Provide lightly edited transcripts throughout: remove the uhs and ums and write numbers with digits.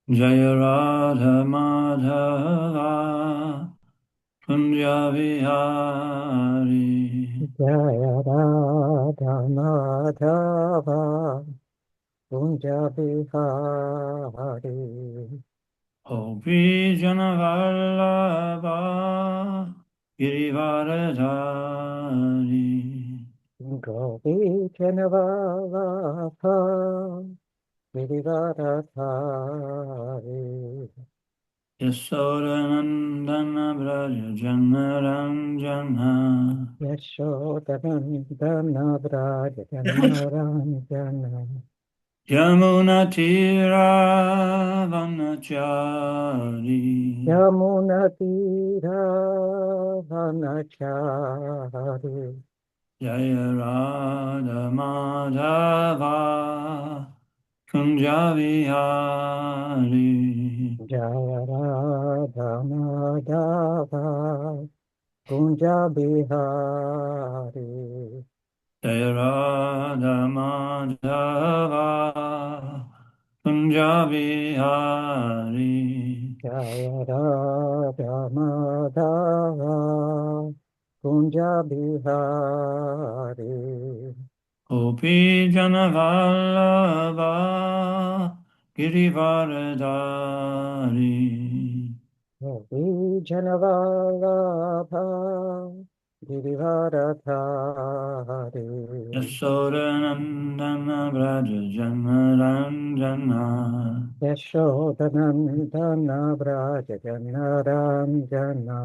Jaya Radha Madhava Kunja Vihari Jaya Radha Madhava Kunja Bihari Gopi Janavallabha Girivaradhari Gopi Chanavallabha Girivaradhari Yasodanandana Braja Janaranjana Yashodanandana Vraja Janaranjana Yamuna Tira Vanachari Yamuna Tira Vanachari Jaya Radha Madhava Kunja Vihari Jaya Radha Madhava Kunja Bihari Jaya Radha Madhava Kunja Vihari Jaya Radha Madhava Kunja Bihari Gopi Janavallabha Girivaradari Vijanavalabha Girivaradhari Yasodanandana Braja Janaranjana Yashodanandana Vraja Janaranjana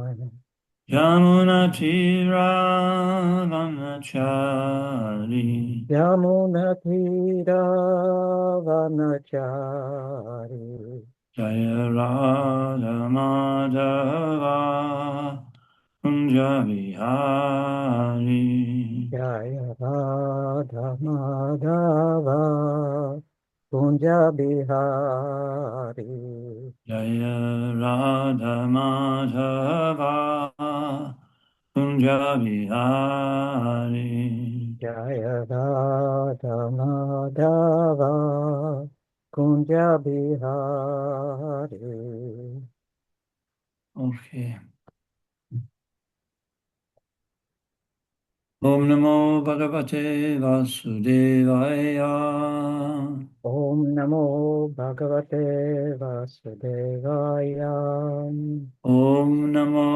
Yamuna Tira Vanachari Yamuna Tira Vanachari Jaya Radha Madhava Kunja Vihari Jaya Radha Madhava Kunja Bihari Jaya Radha Madhava Kunja Vihari Jaya Radha Madhava Kunja Bihari Okay. Om Namo Bhagavate Vasudevaya Om Namo Bhagavate Vasudevaya Om Namo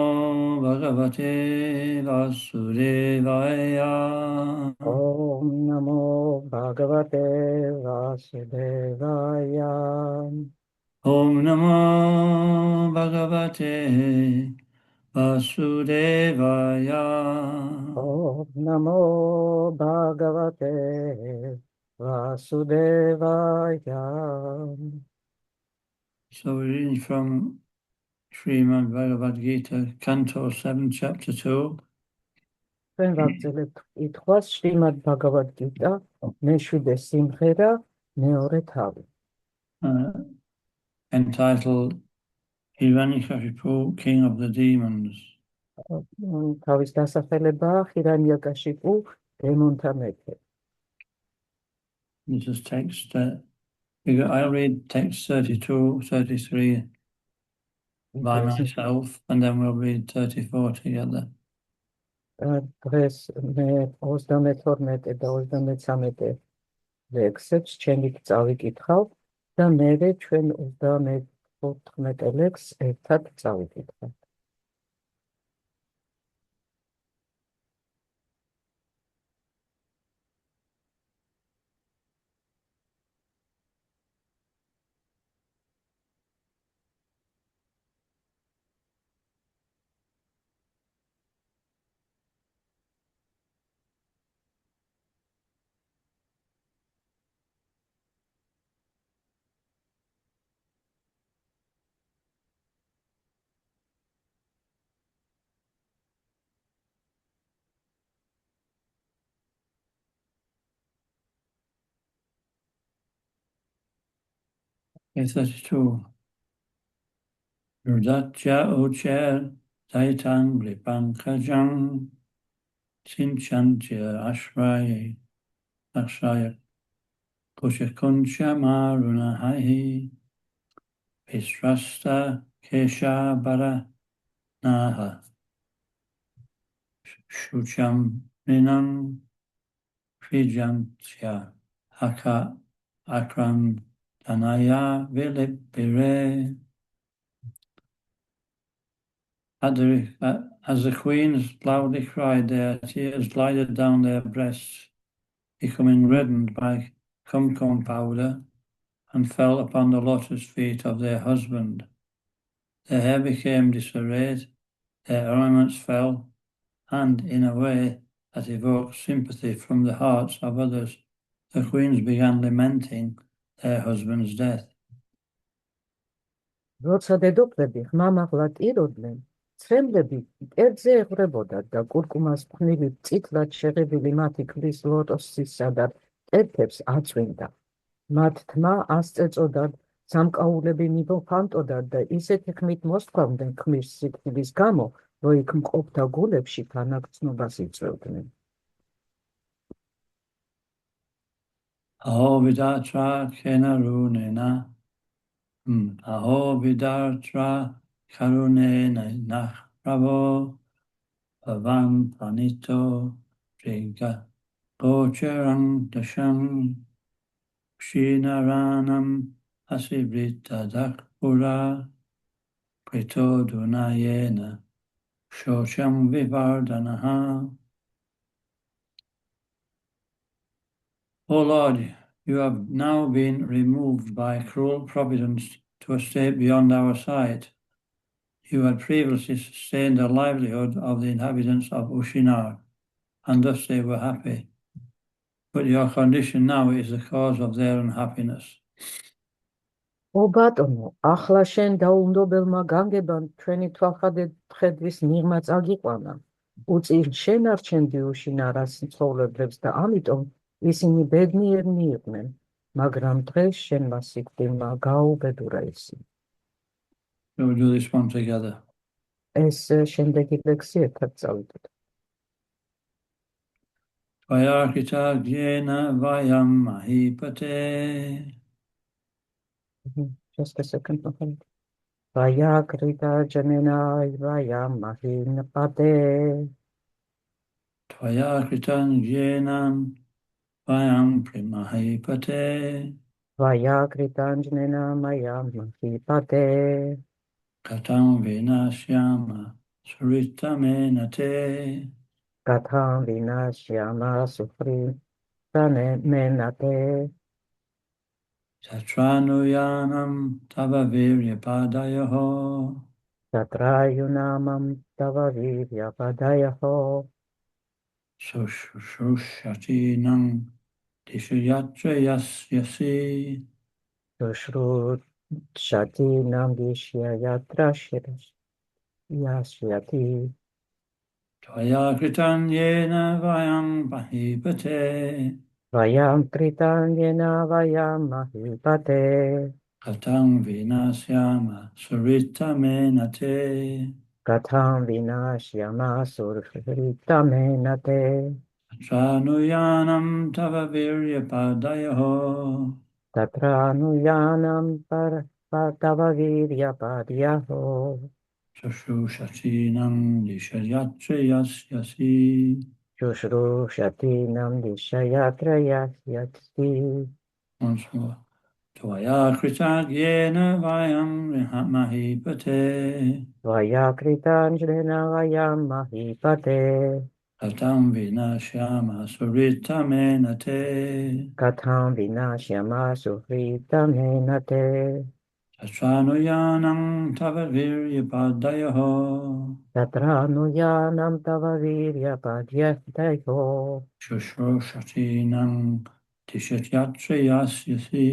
Bhagavate Vasudevaya Om Namo Bhagavate Vasudevaya Om Namo Bhagavate Vasudevaya. Om Namo Bhagavate Vasudevaya. So we're reading from Srimad Bhagavad Gita, Canto 7, Chapter 2. ჩვენ ვაგრძელებთ კითხვას შრიმად ბაგავად გიტა მეშვიდე სიმღერა მეორე თავი. Entitled Hiranyakashipu, King of the Demons. თავის დასახელებაა ხირანიაკაშიპუ დემონთა მეფე. This is text, I'll read text 32, 33 by myself, and then we'll read 34 together. დღეს მე 32 და 33 ლექსებს ჩემით წავიკითხავ და მერე ჩვენ 34 ლექსს ერთად წავიკითხავთ. Okay, 32. Rudatya Ucher Taitang Lipankajang Sinchantya Ashraya Kushakuncha Marunahai Visrasta Kesha Bara Naha Shucham Ninam Prijantya Haka Akram Danaya Vilipire. As the queens loudly cried, their tears glided down their breasts, becoming reddened by kumkum powder, and fell upon the lotus feet of their husband. Their hair became disarrayed, their ornaments fell, and in a way that evoked sympathy from the hearts of others, the queens began lamenting their husband's death. როცა დედოფლები ხმამაღლად იროდნენ, ცხენლები მკერდზე ეღვრებოდათ და კურკუმას ფხნილი წითლად შეღებილი მათი ქვის ლოტოსისა და კერპებს აწვინდა. მათ თმა ასწეწოდათ, სამკაულები მიბოხანტოდათ და ისეთი ხმით მოსთქვამდნენ ქმრის სიკვდილის გამო, რომ იქ მყოფთა გულებში თანაგრძნობას იწვევდნენ. Aho vidatra kenarunena, aho vidatra karunena nahravo, avan planito triga gocharam dasham, shinaranam asibrita dakpura, prito dunayena, shocham vivardanaha. O Lord, you have now been removed by cruel providence to a state beyond our sight. You had previously sustained the livelihood of the inhabitants of Ushinar, and thus they were happy. But your condition now is the cause of their unhappiness. O ბატონო, ახლა შენ დაუნდობელმა განგებამ ჩვენი თვალხადხედვის მიღმა წაგიყვანა. უწინ შენ არჩენდი უშინარას მცხოვრებლებს და ამიტომ ისინი ბედნიერნი იყვნენ, მაგრამ დღეს შენმა სიკვდილმა გააუბედურა ისინი. So we'll do this one together. ეს შემდეგი ლექსი ერთად წავიდეთ. Tvayarkita gyena vayam mahipate. Just a second, okay. Vaya krita janena vaya mahin pate. Tvayarkitan gyenam vayam primahipate. Vaya krita janena maya mahi pate. Katam vinashyama surita menate. Katham vinashyama sufri tane menate. Tatranuyanam tava virya padayaho. Tatrayunamam tava virya padayaho. Sushushatinam dishuyatra yasyasi. Sushrut shati nam dishya yatra shiras yasyati. Tvaya kritan yena vayam mahipate. Vayam kritan yena vayam mahipate. Katam vinasyama surita menate. Katham vinashyama surhrita menate. Tatranuyanam tava virya padayaho. Tatranuyanam tava virya padyaho. Sushushatinam dishayatra yasyasi. Shushrushati dishayatra yasyati. Once more. Tvaya kritagyena vayam mahipate. Vaya kritanjena vayam mahipate. Katam vinashyama surita menate. Katham vinashyama suhrita menate. Tatranuyanam tava virya padayaho. Tatranuyanam tava virya padyaho. Shushrushyatinam dishatyatra yasyasi.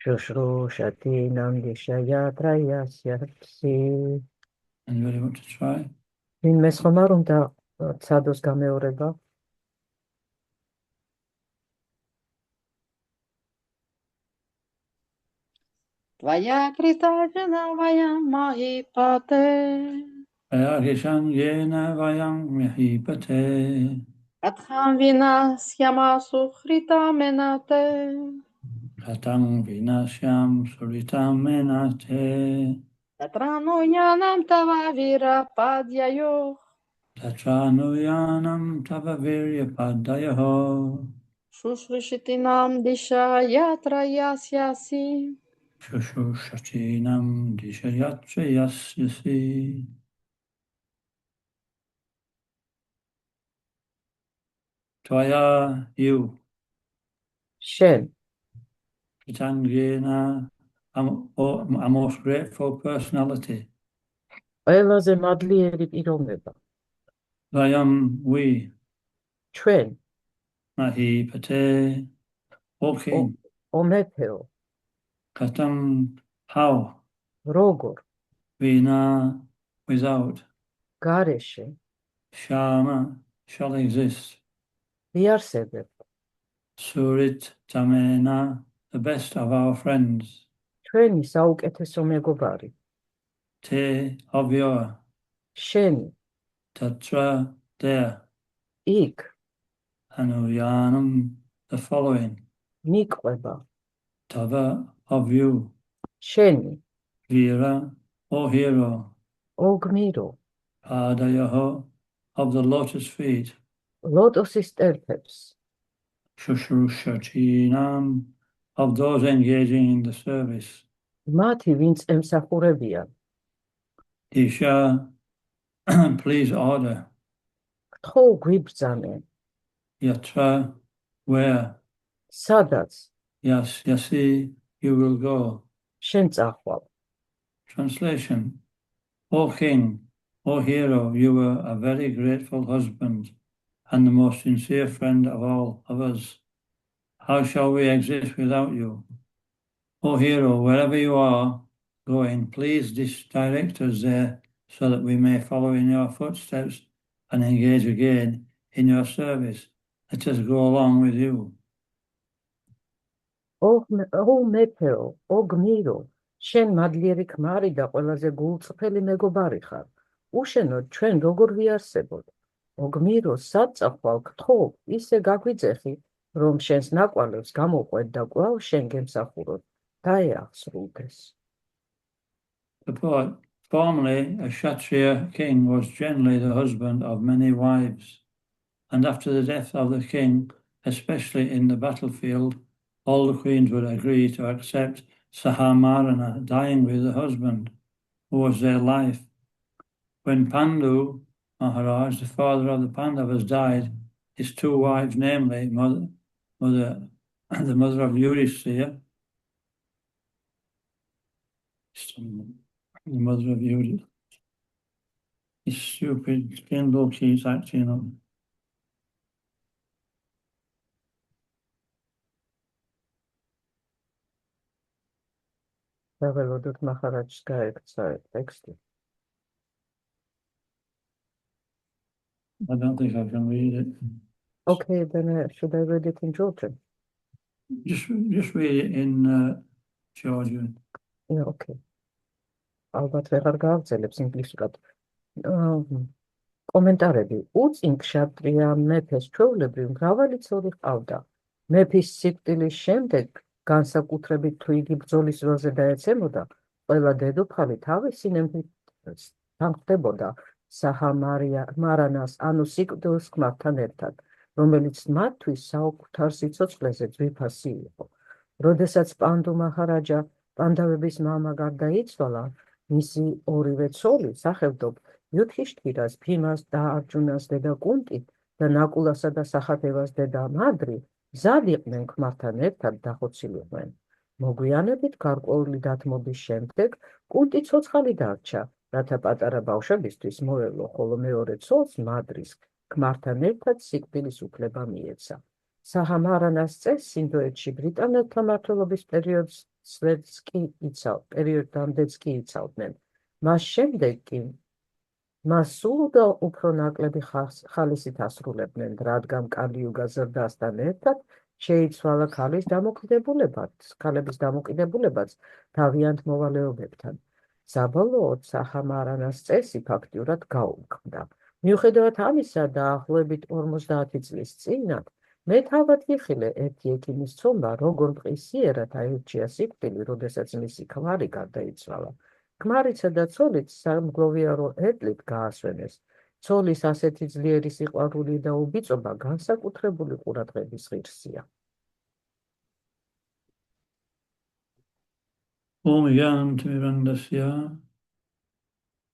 Shushrushati dishayatra yasyati. Anybody want to try? Vin mesxomar უნდა ცადოს გამეორება? Твоя критажена вая mahipate. Ayakishan yena vayam mahipate. Атхам вина сьяма сухрита менате. Katang vinashyam suritam menate. Tatranoyanam tava virapadyayo. Tatranuyanam tava virya padayaho. Shushrushitinam disha yatra yasyasi. Shushushatinam dishayatra yasyasi. Tvaya you. შენ Pitangena, a most grateful personality. ყველაზე მადლიერი პიროვნება Vayam we, ჩვენ Mahi Pate, O King, ო მეფეო Katam, how, როგორ Vina, without, გარეშე Shama, shall exist, ვიარსებებ Surit Tamena, the best of our friends, ჩვენი საუკეთესო მეგობარი Te of your, შენი Tatra, there, იქ Anuyanam, the following, მიყვება Tava of you, შენი Vira, O hero, ო გმირო Padayaho, of the lotus feet, ლოტოსის ტერფებს Shushrushatinam, of those engaging in the service, მათი ვინც ემსახურებიან Isha, please order, გთხოვ გვიბრძანე Yatra, where, სადაც Yasi, you will go. შენ წახვალ Translation, O King, O hero, you were a very grateful husband and the most sincere friend of all of us. How shall we exist without you? O hero, wherever you are going, please direct us there so that we may follow in your footsteps and engage again in your service. Let us go along with you. ო მეფეო ო გმირო შენ მადლიერი ქმარი და ყველაზე გულწრფელი მეგობარი ხარ უშენოდ ჩვენ როგორ ვიარსებოდ ო გმირო სად წახვალ გთხოვ ისე გაგვიძეხი რომ შენს ნაკვალევს გამოყვეთ და კვლავ შენ გემსახუროთ დაეახსრულდეს The poet, formerly a Kshatriya king, was generally the husband of many wives, and after the death of the king, especially in the battlefield, all the queens would agree to accept Sahamarana, dying with the husband, who was their life. When Pandu Maharaj, the father of the Pandavas, died, his two wives, namely the mother of Yudhishthira, the mother of Yudhishthira, this stupid Kindle keeps acting up. დაველოდოთ მახარაჯს გაექცა ტექსტი I don't think I can read it. Okay, then should I read it in Georgian? Just read it in Georgian. Yeah, okay. ალბათ ვეღარ გავაგრძელებს ინგლისურად. კომენტარები. უწინ ქსატრია მეფეს ჩვეულებრივ მრავალი ცოლი ჰყავდა. მეფის სიკვდილის შემდეგ, განსაკუთრებით თუ იგი ბრძოლის ველზე დაეცემოდა, ყველა დედოფალი თავისი ნემრით თანხმდებოდა საჰამარანას, ანუ სიკვდილის ქმართან ერთად, რომელიც მათთვის საუკეთარ სიცოცხლეზე ძვირფასი იყო. როდესაც პანდუ მაჰარაჯა პანდავების მამა გარდაიცვალა, მისი ორივე ცოლი, სახელდობ იუდჰიშთირას, ბhimას და არჯუნას დედა კუნტი და ნაკულასა და სახატევას დედა მადრი მზად იყვნენ ქმართან ერთად დახოცილიყვნენ. მოგვიანებით გარკვეული დათმობის შემდეგ კუნტი ცოცხალი დარჩა, რათა პატარა ბავშვებისთვის მოევლო, ხოლო მეორე ცოლს მადრის ქმართან ერთად სიკვდილის უფლება მიეცა. საჰამარანას წესს ინდოეთში ბრიტანელთა მმართველობის პერიოდამდეც კი იცავდნენ. მას შემდეგ კი მას სულ და უფრო ნაკლები ხალისით ასრულებდნენ, რადგან კალიუგა ზრდასთან ერთად შეიცვალა ქალების დამოკიდებულებაც თავიანთ მოვალეობებთან. საბოლოოდ საჰამარანას წესი ფაქტიურად გაუმხნდა. მიუხედავად ამისა, დაახლოებით 50 წლის წინათ მე თავად ვიხილე ერთი ექიმის ცოლმა, როგორ მყისიერად აირჩია სიკვდილი, როდესაც მისი ქმარი გარდაიცვალა. ქმარიცა და ცოლიც სამგლოვიარო ეტლით გაასვენეს. ცოლის ასეთი ძლიერი სიყვარული და უბიწობა განსაკუთრებული ყურადღების ღირსია. Omigam Timirandasya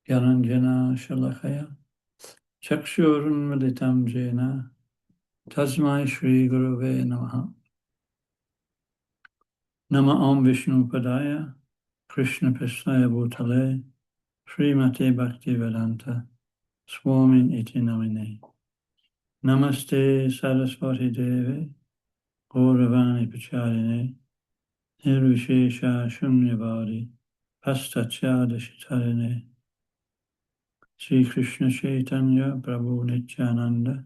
Gyananjana Shalakaya Chakshurun Militam Jena Tasmai Shri Guruve Namaha Nama Om Vishnu Padaya Krishna Prasthaya Bhutale Srimate Bhakti Vedanta Swami Iti Namine Namaste Saraswati Devi Gauravani Pacharine Nirvishesha Shunyavadi Pastachyada Shitarine Sri Krishna Chaitanya Prabhu Nityananda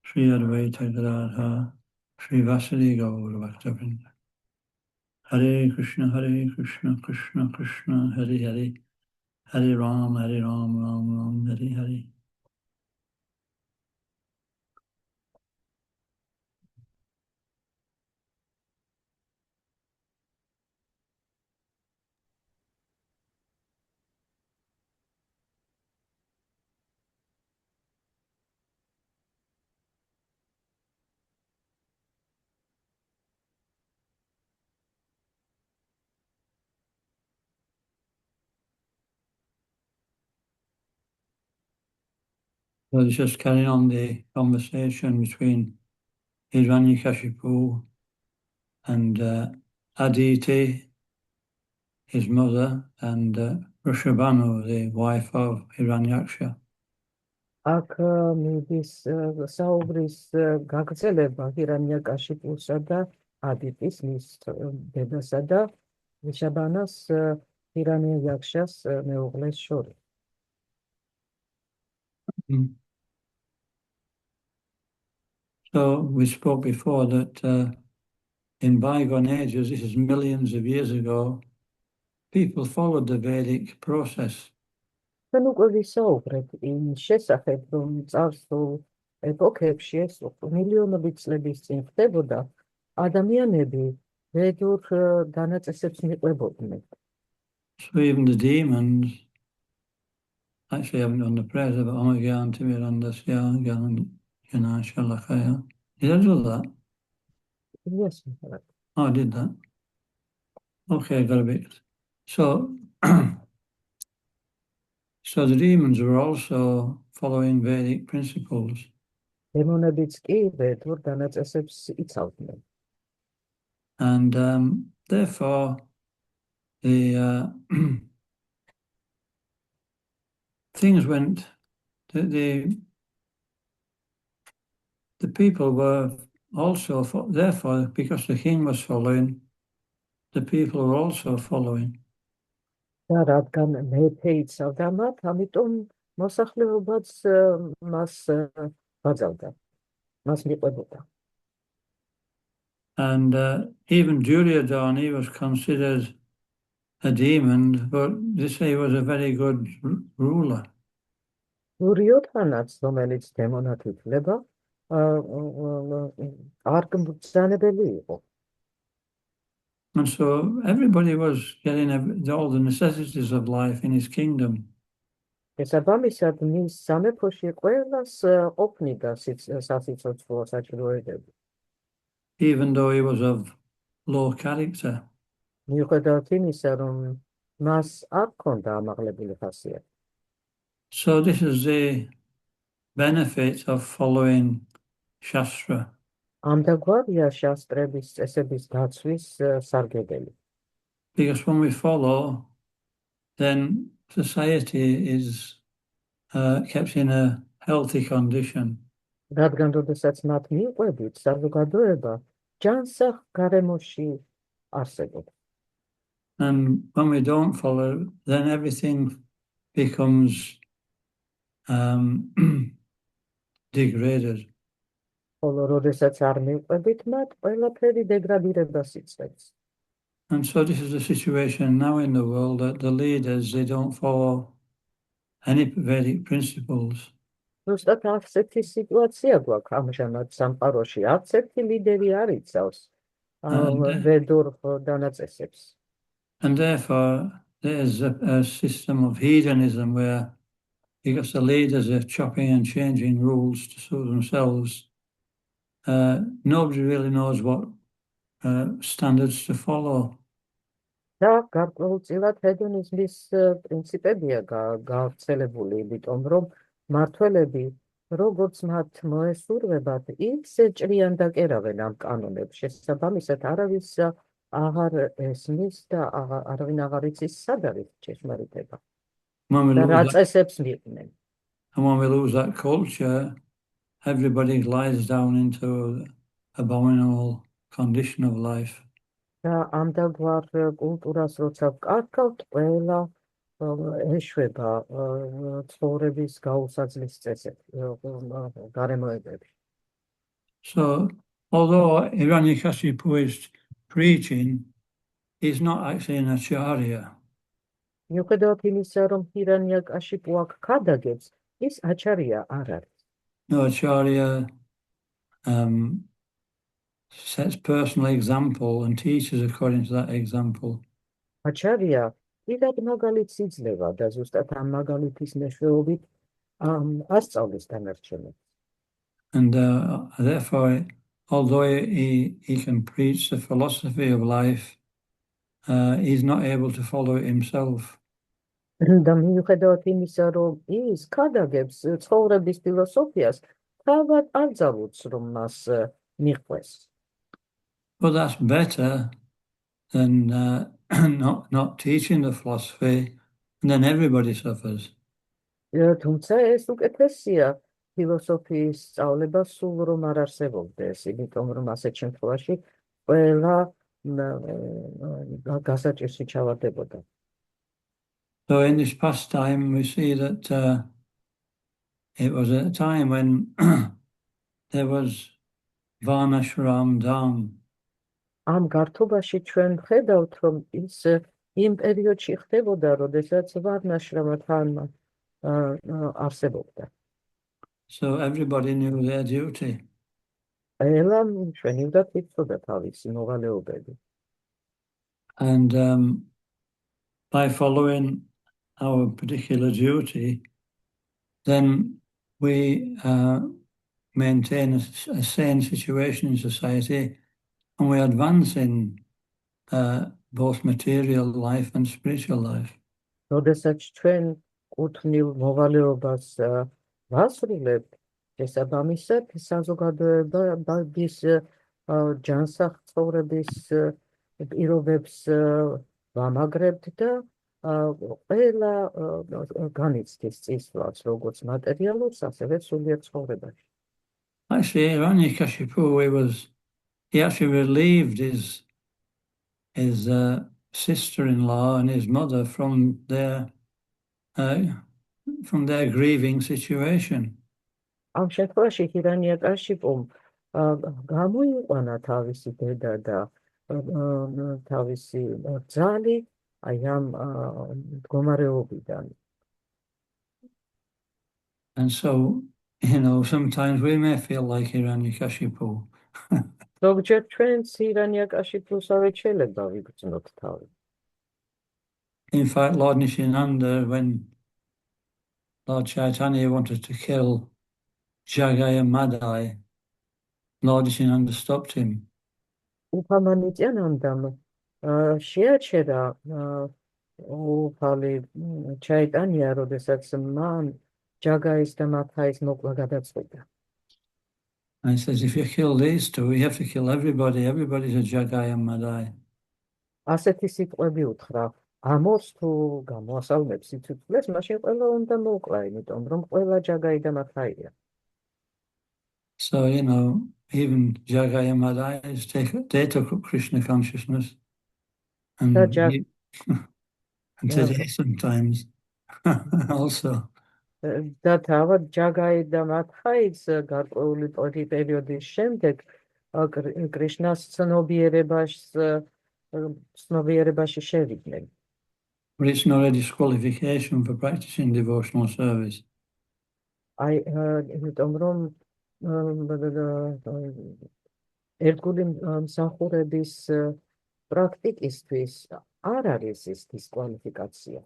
Sri Advaita Gadadhar Sri Vasili Gaur Bhaktavrinda Hare Krishna Krishna Krishna Hare Hare Hare Ram Ram Ram Hare Hare. So just carrying on the conversation between Hiranyakashipu and Aditi, his mother, and Vrishabhanu, the wife of Hiranyaksha. აქ მიდის საუბრის გაგრძელება ჰირანიაკაშიპუსა და ადიტის, მის დედასა და ვიშაბანას, ჰირანიაკშას მეუღლეს შორის. So we spoke before that in bygone ages, this is millions of years ago, people followed the Vedic process. ჩვენ უკვე ვისაუბრეთ იმ შესახებ, რომ წარსულ ეპოქებში, ეს მილიონობით წლების წინ ხდებოდა, ადამიანები ვედურ დანაწესებს მიყვებოდნენ. So even the demons, actually I haven't done the prayers of Omagyan Timirandasya Gyananjana Shalakaya. Did I do that? Yes. Oh, I did that. Okay, I got a bit. So, so the demons were also following Vedic principles. დემონებიც კი ვედურ დანაწესებს იცავდნენ. And therefore, the things went, the people were also, therefore, because the king was following, the people were also following. და რადგან მეფე იცავდა მათ, ამიტომ მოსახლეობაც მას ბაძავდა, მას მიყვებოდა. And even Duryodhana was considered a demon, but they say he was a very good ruler. დურიოდანაც, რომელიც დემონად ითვლება, არგმბრძანებელი იყო. And so everybody was getting all the necessities of life in his kingdom. შესაბამისად, მის სამეფოში ყველას ყოფნიდა სასიცოცხლო საჭიროებები. Even though he was of low character. მიუხედავად იმისა, რომ მას არ ჰქონდა ამაღლებული ხასიათი. So this is the benefit of following Shastra. ამდაგვარია შასტრების წესების დაცვის სარგებელი. Because when we follow, then society is kept in a healthy condition. რადგან როდესაც მათ მიყვებით, საზოგადოება ჯანსაღ გარემოში არსებობს. And when we don't follow, then everything becomes degraded. ხოლო როდესაც არ მიყვებით მათ, ყველაფერი დეგრადირებას იწყებს. And so this is the situation now in the world, that the leaders, they don't follow any Vedic principles. ზუსტად ასეთი სიტუაცია გვაქვს ამჟამად სამყაროში. არც ერთი ლიდერი არ იცავს ვედურ დანაწესებს. And therefore, there's a system of hedonism where, because the leaders are chopping and changing rules to suit themselves, nobody really knows what standards to follow. და გარკვეულწილად ჰედონიზმის პრინციპებია გავრცელებული, იმიტომ რომ მმართველები როგორც მათ მოესურვებათ, ისე ჭრიან და კერავენ ამ კანონებს. შესაბამისად, არავის აღარ ესმის და არავინ აღარ იცის სად არის ჭეშმარიტება და რა წესებს მიყვნენ. And when we lose that culture, everybody glides down into an abominable condition of life. და ამ დაგვარ კულტურას როცა ვკარგავთ, ყველა ეშვება ცხოვრების გაუსაძლის წესებს, გარემოებები. So, although Hiranyakashipu is preaching, he's not actually an acharya. მიუხედავად იმისა, რომ ჰირანიაკაშიპუ აქ ქადაგებს, ის აჩარია არ არის. No, acharya sets personal example and teaches according to that example. აჩარია პირად მაგალითს იძლევა და ზუსტად ამ მაგალითის მეშვეობით ასწავლის დანარჩენებს. And therefore, although he can preach the philosophy of life, he's not able to follow it himself. და მიუხედავად იმისა, რომ ის ქადაგებს ცხოვრების ფილოსოფიას, თავად არ ძალუძს, რომ მას მიყვეს. But that's better than not teaching the philosophy, and then everybody suffers. თუმცა ეს უკეთესია ფილოსოფიის სწავლება სულ რომ არ არსებობდეს, იმიტომ რომ ასეთ შემთხვევაში ყველა გასაჭირში ჩავარდებოდა. So in this past time, we see that it was a time when there was Varnashram Dham. ამ გართობაში ჩვენ ვხედავთ, რომ ის იმ პერიოდში ხდებოდა, როდესაც ვარნაშრამა თანმა არსებობდა. So everybody knew their duty. ყველა მშვენივრად იცოდა თავისი მოვალეობები. And by following our particular duty, then we maintain a sane situation in society, and we advance in both material life and spiritual life. როდესაც ჩვენ კუთვნილ მოვალეობას ვასრულებთ, შესაბამისად საზოგადოების ჯანსაღ ცხოვრების პირობებს ვამაგრებთ და ყველა განიცდის წისვლას, როგორც მატერიალურს, ასევე სულიერ ცხოვრებაში. Actually, Hiranyakashipu, he actually relieved his sister-in-law and his mother from their grieving situation. ამ შემთხვევაში ჰირანიაკაშიპუმ გამოიყვანა თავისი დედა და თავისი ძალი აი ამ მდგომარეობიდან. And so, sometimes we may feel like Hiranyakashipu. ზოგჯერ ჩვენც ჰირანიაკაშიპუსავე შეიძლება ვიგრძნოთ თავი. In fact, Lord Nishinanda, when Lord Chaitanya wanted to kill Jagaya Madai, Lord Nishinanda stopped him. უფალმანიტიანამდამ შეაჩერა უფალი ჩაიტანია, როდესაც მან ჯაგაის და მათაის მოკლა გადაწყვიტა. And he says, if you kill these two, you have to kill everybody. Everybody's a Jagaya Madai. ასეთი სიტყვები უთხრა, ამოს თუ გამოასალმებს სიცოცხლეს, მაშინ ყველა უნდა მოკლა, იმიტომ რომ ყველა ჯაგაი და მათაია. So, even Jagaya Madai, they took up Krishna consciousness. And today sometimes also. და თავად ჯაგაი და მათაიც გარკვეული პერიოდის შემდეგ კრიშნას ცნობიერებაში შევიდნენ. But it's not a disqualification for practicing devotional service. აი, იმიტომ რომ ერთგული მსახურების პრაქტიკისთვის არ არის ის დისკვალიფიკაცია.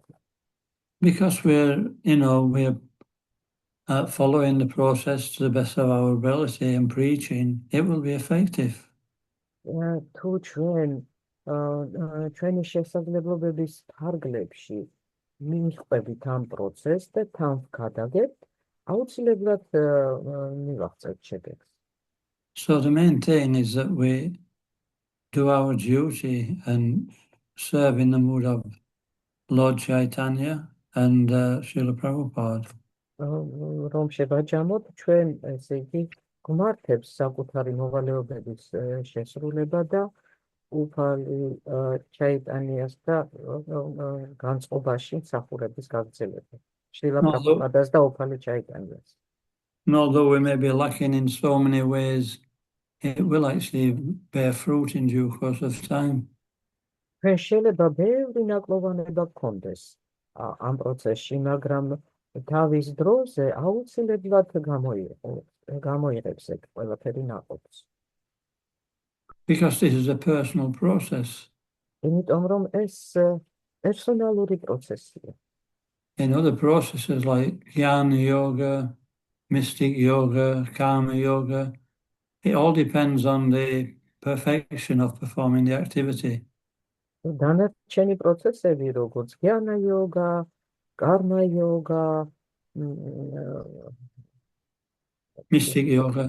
Because we're following the process to the best of our ability and preaching, it will be effective. თუ ჩვენი შესაძლებლობების ფარგლებში მივხვდებით ამ პროცესს და თან ვქადაგებთ, აუცილებლად მივაღწევთ შედეგს. So the main thing is that we do our duty and serve in the mood of Lord Chaitanya and Srila Prabhupada. რომ შევაჯამოთ ჩვენ ესე იგი გვმართებს საკუთარი მოვალეობების შესრულება და უფალი ჩაიტანიას და განწყობაში მსახურების გაგრძელება. შრილა პრაბჰუპადას და უფალი ჩაიტანიას. And although we may be lacking in so many ways, it will actually bear fruit in due course of time. ჩვენ შეიძლება ბევრი ნაკლოვანება გქონდეს ამ პროცესში, მაგრამ თავის დროზე აუცილებლად გამოიღებს ეგ ყველაფერი ნაყოფს. Because this is a personal process. იმიტომ რომ ეს პერსონალური პროცესია. In other processes like Jnana Yoga, Mystic Yoga, Karma Yoga, it all depends on the perfection of performing the activity. დანარჩენი პროცესები, როგორც გიანა იოგა, კარმა იოგა, Mystic Yoga.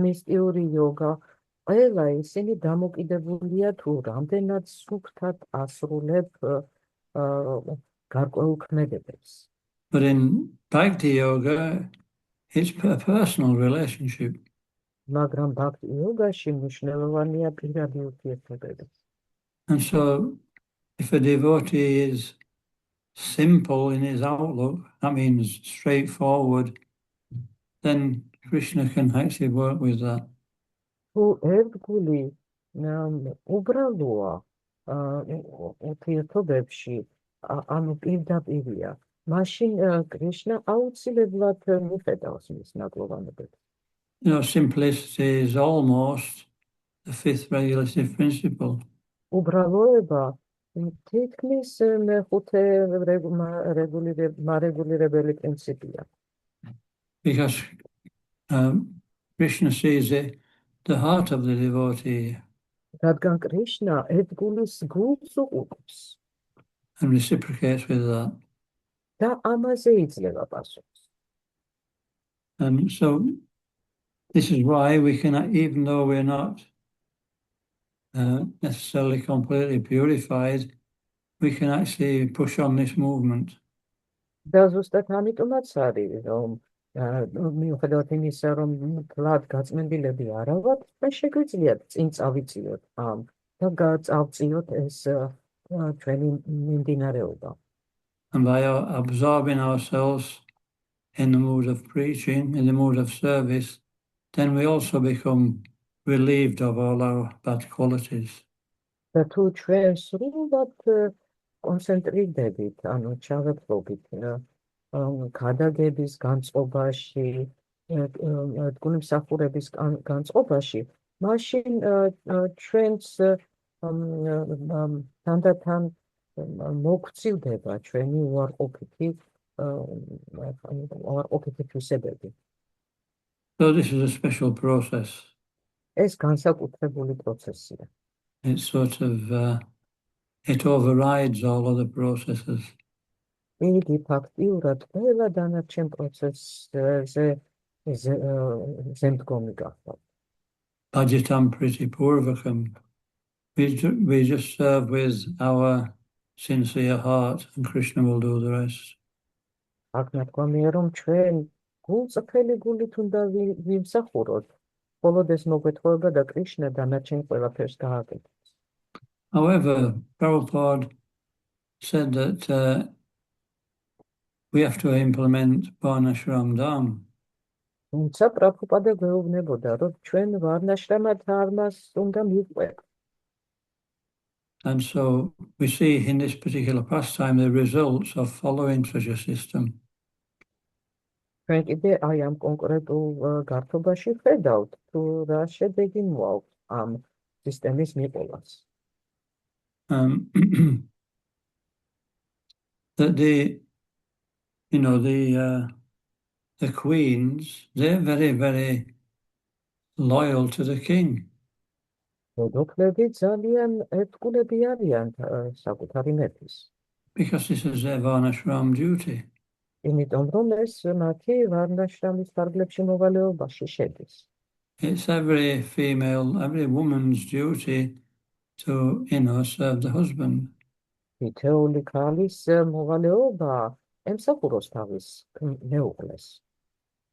მისტიური იოგა, ყველა ისინი დამოკიდებულია თუ რამდენად სუფთად ასრულებ გარკვეულ ქმედებებს. But in Bhakti Yoga, it's a personal relationship. მაგრამ ბhakti იოგაში მნიშვნელოვანია პირადი ურთიერთობები. And so, if a devotee is simple in his outlook, that means straightforward, then Krishna can actually work with that. თუ ერთგული უბრალოა ურთიერთობებში, ანუ პირდაპირია, მაშინ კრიშნა აუცილებლად მიხედავს მის ნაკლოვანებებს. Simplicity is almost the fifth regulative principle. უბრალოება თითქმის მეხუთე მარეგულირებელი პრინციპია. Because Krishna sees the heart of the devotee რადგან კრიშნა ერთგულის გულს უყურებს and reciprocates with that. და ამაზე იძლევა პასუხს. And so this is why we can, even though we're not necessarily completely purified, we can actually push on this movement. და ზუსტად ამიტომაც არის, რომ მიუხედავად იმისა, რომ ფლად გაწმენდილები არა ვართ, და შეგვიძლიათ წინ წავიწიოთ და წავწიოთ ეს ჩვენი მიმდინარეობა. And by absorbing ourselves in the mood of preaching, in the mood of service, then we also become relieved of all our bad qualities. და თუ ჩვენ სრულად კონცენტრირდებით, ანუ ჩავეფლობით ქადაგების განწყობაში, ერთგული მსახურების განწყობაში, მაშინ ჩვენს თანდათან მოგცილდება ჩვენი უარყოფითი თვისებები. So this is a special process. ეს განსაკუთრებული პროცესია. It's sort of, it overrides all other processes. იგი ფაქტიურად ყველა დანარჩენ პროცესზე ზემდგომი გახდა. Bhajatam Priti Purvakam. We just serve with our sincere heart and Krishna will do the rest. აქ ნათქვამია, რომ ჩვენ გულწრფელი გულით უნდა ვიმსახუროთ, მხოლოდ ეს მოგვეთხოვება და კრიშნა დანარჩენ ყველაფერს გააკეთებს. However, Prabhupada said that we have to implement Varnashram Dham. თუმცა პრაბჰუპადა გვეუბნებოდა, რომ ჩვენ ვარნაშრამა დარმას უნდა მივყვეთ. And so we see in this particular pastime the results of following such a system. ჩვენ კიდე აი ამ კონკრეტულ გართობაში ხედავთ, თუ რა შედეგი მოაქვს ამ სისტემის მიყოლას. That the queens, they're very, very loyal to the king. დედოფლები ძალიან ერთგულები არიან საკუთარი მეფის. Because this is their varnashram duty. იმიტომ რომ ეს მათი ვარნაშრამის ფარგლებში მოვალეობაში შედის. It's every woman's duty to, serve the husband. თითოეული ქალის მოვალეობა ემსახუროს თავის მეუღლეს.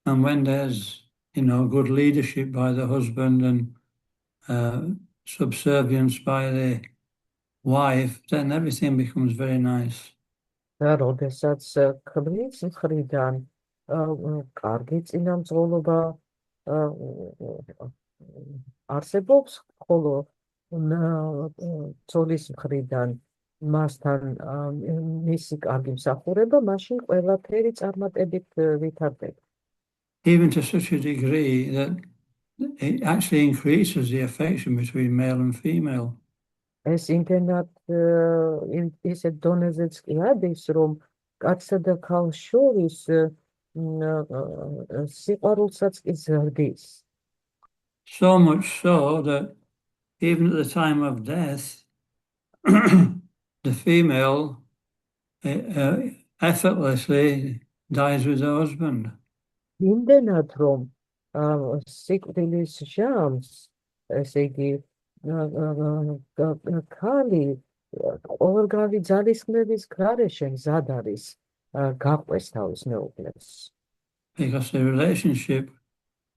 And when there's, good leadership by the husband and subservience by the wife, then everything becomes very nice. და როდესაც ქმრის მხრიდან კარგი წინამძღოლობა არსებობს, ხოლო ცოლის მხრიდან მასთან მისი კარგი მსახურება, მაშინ ყველაფერი წარმატებით ვითარდება. Even to such a degree that it actually increases the affection between male and female. ეს იმდენად ისე დონეზეც კი ადის, რომ კაცსა და ქალს შორის სიყვარულსაც კი ზრდის. So much so that even at the time of death, the female effortlessly dies with her husband. იმდენად, რომ სიკვდილის ჟამს, ესე იგი, ქალი ყოველგვარი ძალისხმევის გარეშე მზად არის გაყვეს თავის მეუღლეს. Because the relationship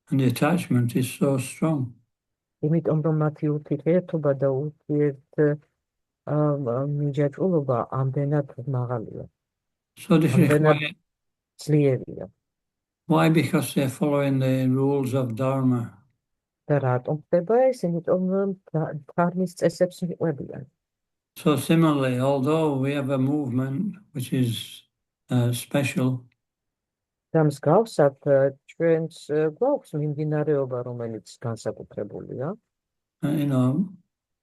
and the attachment is so strong. იმიტომ რომ მათი ურთიერთობა და ურთიერთმიჯაჭვულობა ამდენად მაღალია. So this is ძლიერია. why? Because they're following the rules of Dharma. და რატომ ხდება ეს? იმიტომ რომ ධარმის წესებს მიყვებიან. So similarly, although we have a movement which is special, და მსგავსად ჩვენს გვაქვს მიმდინარეობა, რომელიც განსაკუთრებულია.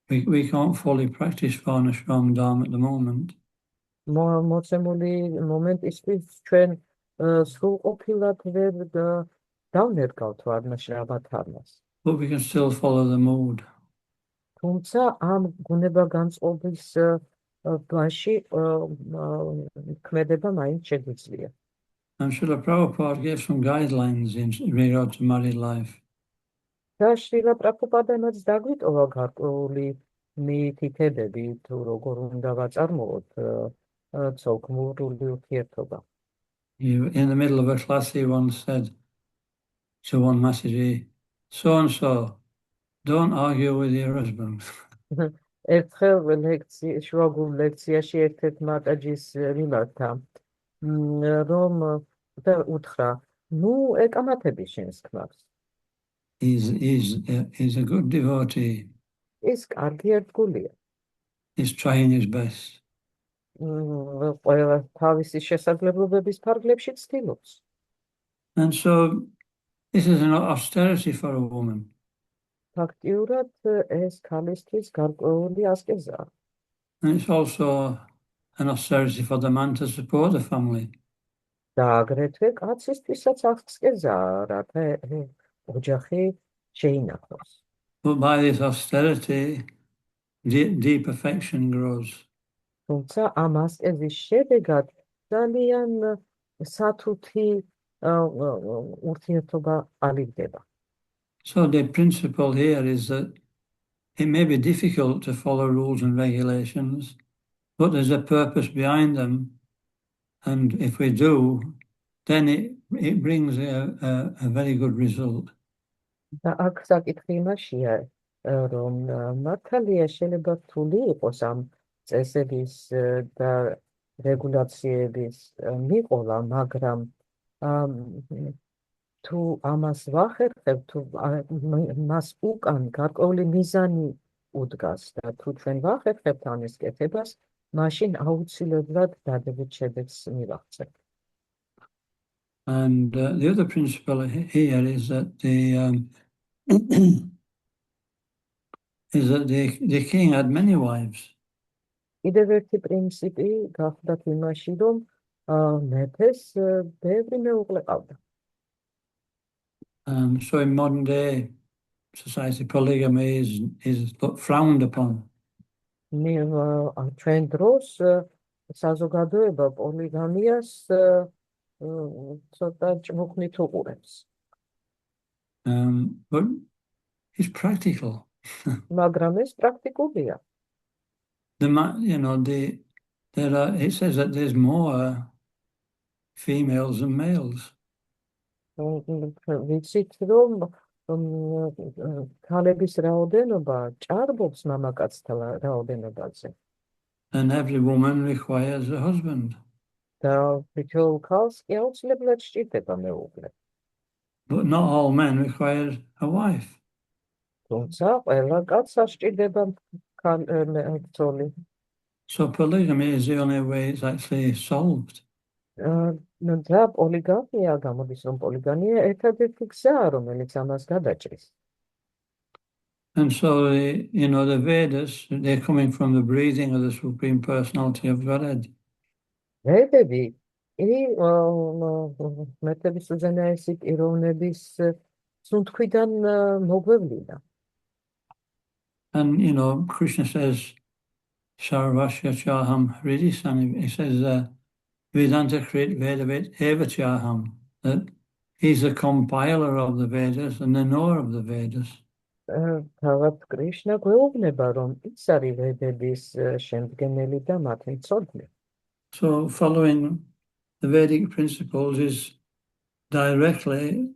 we can't fully practice Varnashram Dharma at the moment. მოცემული მომენტისთვის ჩვენ სრულყოფილად ვერ დავნერგავთ ვარნაშრამა ධარმას. But we can still follow the mood. თუმცა ამ ბუნება-განწყობის ბაში ქმედება მაინც შეგვიძლია. And Srila Prabhupada gave some guidelines in regard to married life. და შრილა პრაბჰუპადანაც დაგვიტოვა გარკვეული მითითებები, თუ როგორ უნდა ვაწარმოოთ ცოლ-ქმრული ურთიერთობა. In the middle of a class, he once said to one Masihi, so and so, don't argue with your husband. ერთხელ შუაგულ ლექციაში ერთ-ერთმა ტაჯის მიმართა, რომ და უთხრა, ნუ ეკამათები შენს ქმარს. He's a good devotee. ის კარგი ერთგულია. He's trying his best. ყველა თავისი შესაძლებლობების ფარგლებში ცდილობს. And so this is an austerity for a woman. ფაქტიურად ეს ქალისთვის გარკვეული ასკეზაა. And it's also an austerity for the man to support the family. და აგრეთვე კაცისთვისაც ასკეზაა, რათა ოჯახი შეინახოს. But by this austerity, deep affection grows. თუმცა ამ ასკეზის შედეგად ძალიან სათუთი ურთიერთობა ალივდება. So the principle here is that it may be difficult to follow rules and regulations, but there's a purpose behind them. And if we do, then it brings a very good result. და აქ საკითხი იმაშია, რომ მართალია შეიძლება რთული იყოს ამ წესების და რეგულაციების მიყოლა, მაგრამ თუ ამას ვახერხებთ, თუ მას უკან გარკვეული მიზანი უდგას და თუ ჩვენ ვახერხებთ ამის კეთებას, მაშინ აუცილებლად დადებით შედეგს მივაღწევთ. And the other principle here is that the king had many wives. კიდევ ერთი პრინციპი გახლდათ იმაში, რომ მეფეს ბევრი მეუღლე ყავდა. So in modern day society, polygamy is frowned upon. ჩვენ დროს საზოგადოება პოლიგამიას ცოტა ჭმუხნით უყურებს. But it's practical. მაგრამ ეს პრაქტიკულია. It says that there's more females than males. ვიცით, რომ ქალების რაოდენობა ჭარბობს მამაკაცთა რაოდენობაზე. And every woman requires a husband. და თითოეულ ქალს კი აუცილებლად სჭირდება მეუღლე. But not all men require a wife. თუმცა ყველა კაცს სჭირდება ცოლი. So polygamy is the only way it's actually solved. და პოლიგამია გამოდის, რომ პოლიგამია ერთადერთი გზაა, რომელიც ამას გადაჭრის. And so the Vedas, they're coming from the breathing of the Supreme Personality of Godhead. ვედები მეტების უზენაესი პიროვნების სუნთქვიდან მოგვევლინდა. And Krishna says, Sarvasya Chaham Hridisani. He says, Vedanta Krit Vedavet Eva Chaham. That he's the compiler of the Vedas and the knower of the Vedas. თავად კრიშნა გვეუბნება, რომ ის არის ვედების შემდგენელი და მათი მწოდნე. So following the Vedic principles is directly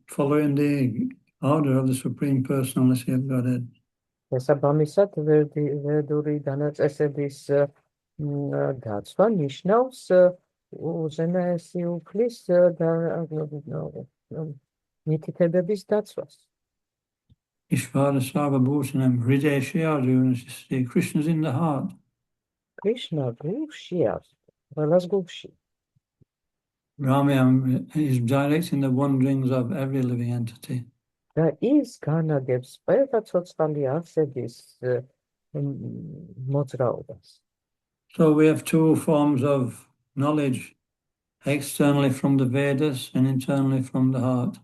following the order of the Supreme Personality of Godhead. შესაბამისად, ვედური დანაწესების დაცვა ნიშნავს უზენაესი უფლის და მითითებების დაცვას. Ishvara Sarva Bhutanam Hrideshya Arjuna. Krishna's in the heart. Krishna გულშია, ყველას გულში. Ramayam is directing the wanderings of every living entity. და ის განაგებს ყველა ცოცხალი არსების მოძრაობას. So we have two forms of knowledge, externally from the Vedas and internally from the heart.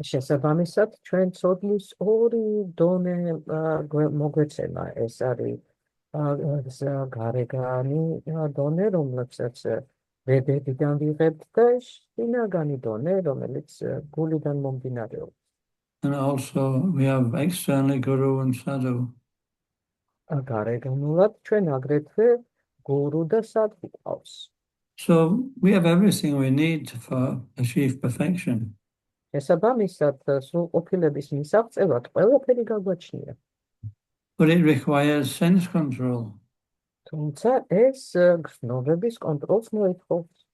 შესაბამისად, ჩვენ ცოდნის ორი დონე მოგვეცემა, ეს არის გარეგანი დონე, რომლებსაც ვედებიდან ვიღებთ და შინაგანი დონე, რომელიც გულიდან მომდინარეობს. And also we have externally Guru and Sadhu. გარეგანულად ჩვენ აგრეთვე გურუ და სადჰუ ყავს. So we have everything we need for achieve perfection. შესაბამისად, სრულყოფილების მისაღწევად ყველაფერი გაგვაჩნია. But it requires sense control. თუმცა ეს გრძნობების კონტროლს მოითხოვს.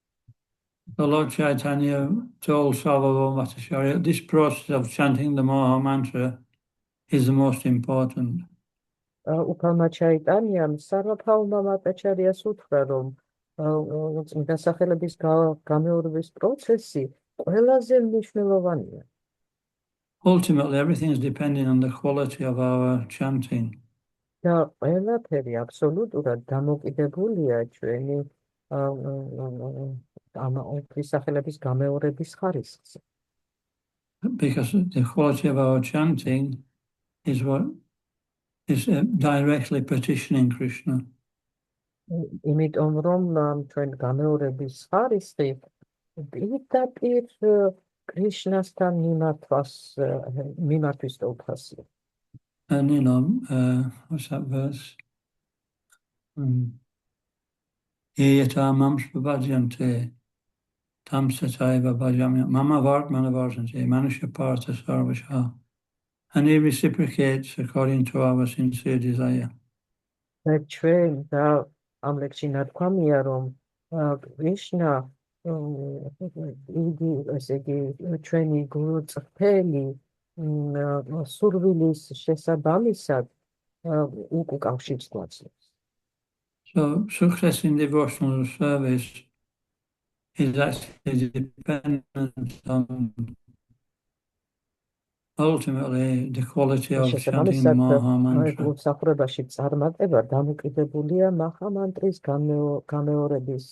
The Lord Chaitanya told Sarvabhauma Bhattacharya, this process of chanting the Maha Mantra is the most important. უფალმა ჩაიტანიამ სარვაბჰაუმა ბჰატაჩარიას უთხრა, რომ წმინდა სახელების გამეორების პროცესი ყველაზე მნიშვნელოვანია. Ultimately, everything is depending on the quality of our chanting. და ყველაფერი აბსოლუტურად დამოკიდებულია ჩვენი სახელების გამეორების ხარისხზე. Because the quality of our chanting is what is directly petitioning Krishna. იმიტომ რომ ჩვენ გამეორების ხარისხი პირდაპირ კრიშნასთან მიმართვის უფასია. And what's that verse? Yeta mams bhajante tam sataiva bhajamya mama vartmana vartante manusha partha sarvasha. And he reciprocates according to our sincere desire. ჩვენ და ამ ლექსში ნათქვამია, რომ კრიშნა იგი ესე იგი ჩვენი გულწრფელი სურვილის შესაბამისად უკავშირს გვაძლევს. So success in devotional service is actually dependent on ultimately the quality of chanting the შესაბამისად, Maha Mantra. გულსახურებაში წარმატება დამოკიდებულია მაჰა მანტრის გამეორების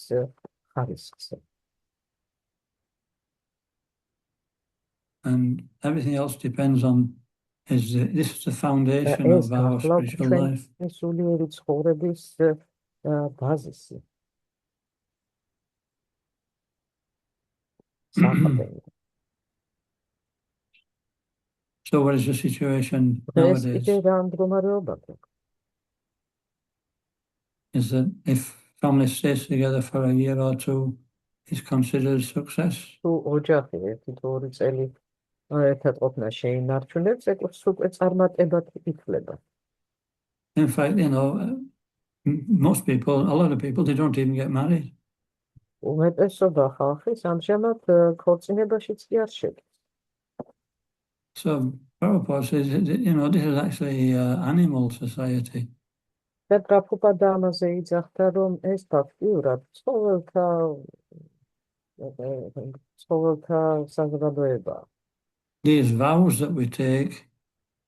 ხარისხზე. And everything else depends on this is the foundation ეს of our გახლავთ spiritual life. ჩვენი სულიერი ცხოვრების ბაზისი. საყრდენი. So what is the situation ეს nowadays? კიდე რა მდგომარეობა გვაქვს? Is that if family stays together for a year or two, is considered success? თუ ოჯახი 1-2 წელი ერთად ყოფნა შეინარჩუნებს, ეს უკვე წარმატებად ითვლება. In fact, most people, a lot of people, they don't even get married. უმეტესობა ხალხის ამჟამად ქორწინებაშიც კი არ შედის. So Prabhupada says, this is actually animal society. და პრაბჰუპადა ამაზე იძახდა, რომ ეს ფაქტიურად ცხოველთა საზოგადოებაა. These vows that we take,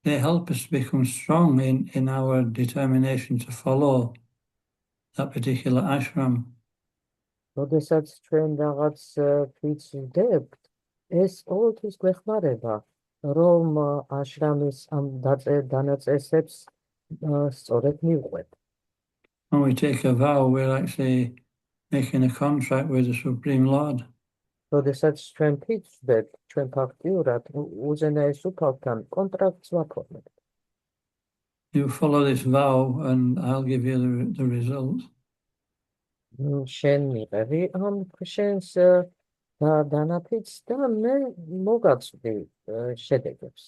they help us become strong in our determination to follow that particular ashram. როდესაც ჩვენ რაღაც თვით ვდებთ, ეს ყოველთვის გვეხმარება, რომ აშრამის ამ დანაწესებს სწორედ მივყვეთ. When we take a vow, we're actually making a contract with the Supreme Lord. როდესაც ჩვენ თვით ვდებთ, ჩვენ ფაქტიურად უზენაეს უფალთან კონტრაქტს ვაფორმებთ. You follow this vow and I'll give you the result. შენ მიყევი ამ შენს დანაფიც და მე მოგაცვდი შედეგებს.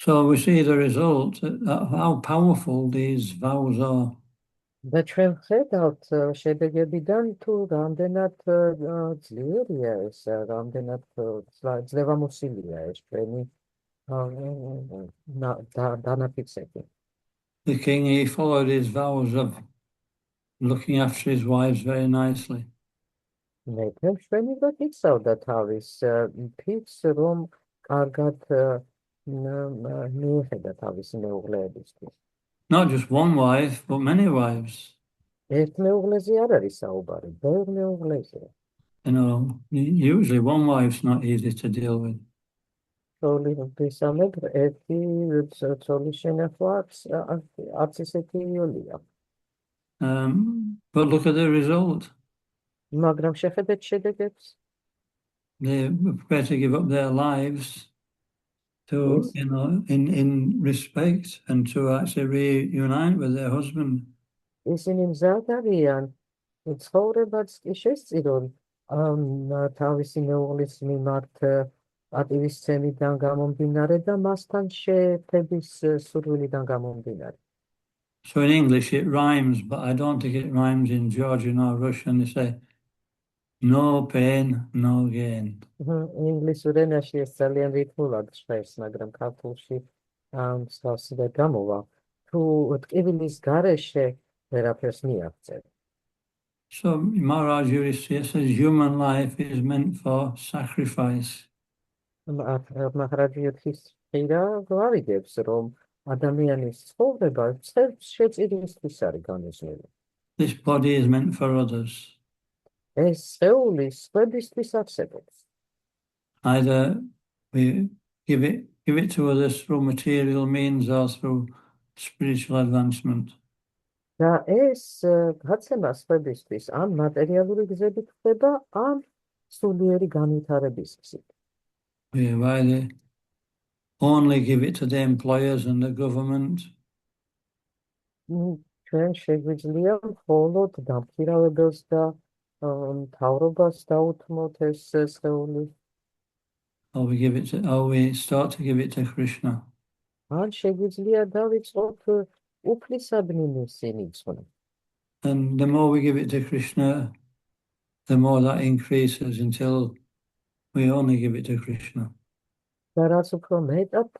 So we see the result, how powerful these vows are. და ჩვენ ხედავთ შედეგებიდან თუ რამდენად ძლიერია ეს, რამდენად ძლევამოსილია ეს ჩვენი დანაფიცები. The king, he followed his vows of looking after his wives very nicely. მეფემ შვენივრად იცავდა თავის ფიცს, რომ კარგად მიეხედა თავისი მეუღლეებისთვის. Not just one wife, but many wives. ერთ მეუღლეზე არ არის საუბარი, ბევრ მეუღლეზე. Usually one wife's not easy to deal with. ცოლისამებრ ერთი ცოლის შენახვა არც ისეთი იოლია. But look at the result. მაგრამ შეხედეთ შედეგებს. They were prepared to give up their lives to, in respect and to actually reunite with their husband. ისინი მზად არიან ცხოვრებაც კი შესწირონ თავისი მეუღლის მიმართ პატივისცემიდან გამომდინარე და მასთან შეერთების სურვილიდან გამომდინარე. So in English it rhymes, but I don't think it rhymes in Georgian or Russian. They say, no pain, no gain. ინგლისურ ენაში ეს ძალიან რითმულად ჟღერს, მაგრამ ქართულში მსგავსი და გამოვა. თუ ტკივილის გარეშე ვერაფერს მიაღწევ. So Maharaj Yudhishthira says human life is meant for sacrifice. მაჰარაჯ იუდჰიშთირა გვარიგებს, რომ ადამიანის ცხოვრება შეწირისთვის არის განუზღვრელი. This body is meant for others. ეს სხეული სხვებისთვის არსებობს. Either we give it to others through material means or through spiritual advancement. და ეს გაცემა სხვებისთვის ამ მატერიალური გზებით ხდება, ამ სულიერი განვითარების გზით. We either only give it to the employers and the government. ჩვენ შეგვიძლია მხოლოდ დამქირავებელს და მთავრობას დაუთმოთ ეს სხეული. Or we start to give it to Krishna. ან შეგვიძლია დავიწყოთ უფლისადმი მისი მიცვლა. And the more we give it to Krishna, the more that increases until we only give it to Krishna. და რაც უფრო მეტად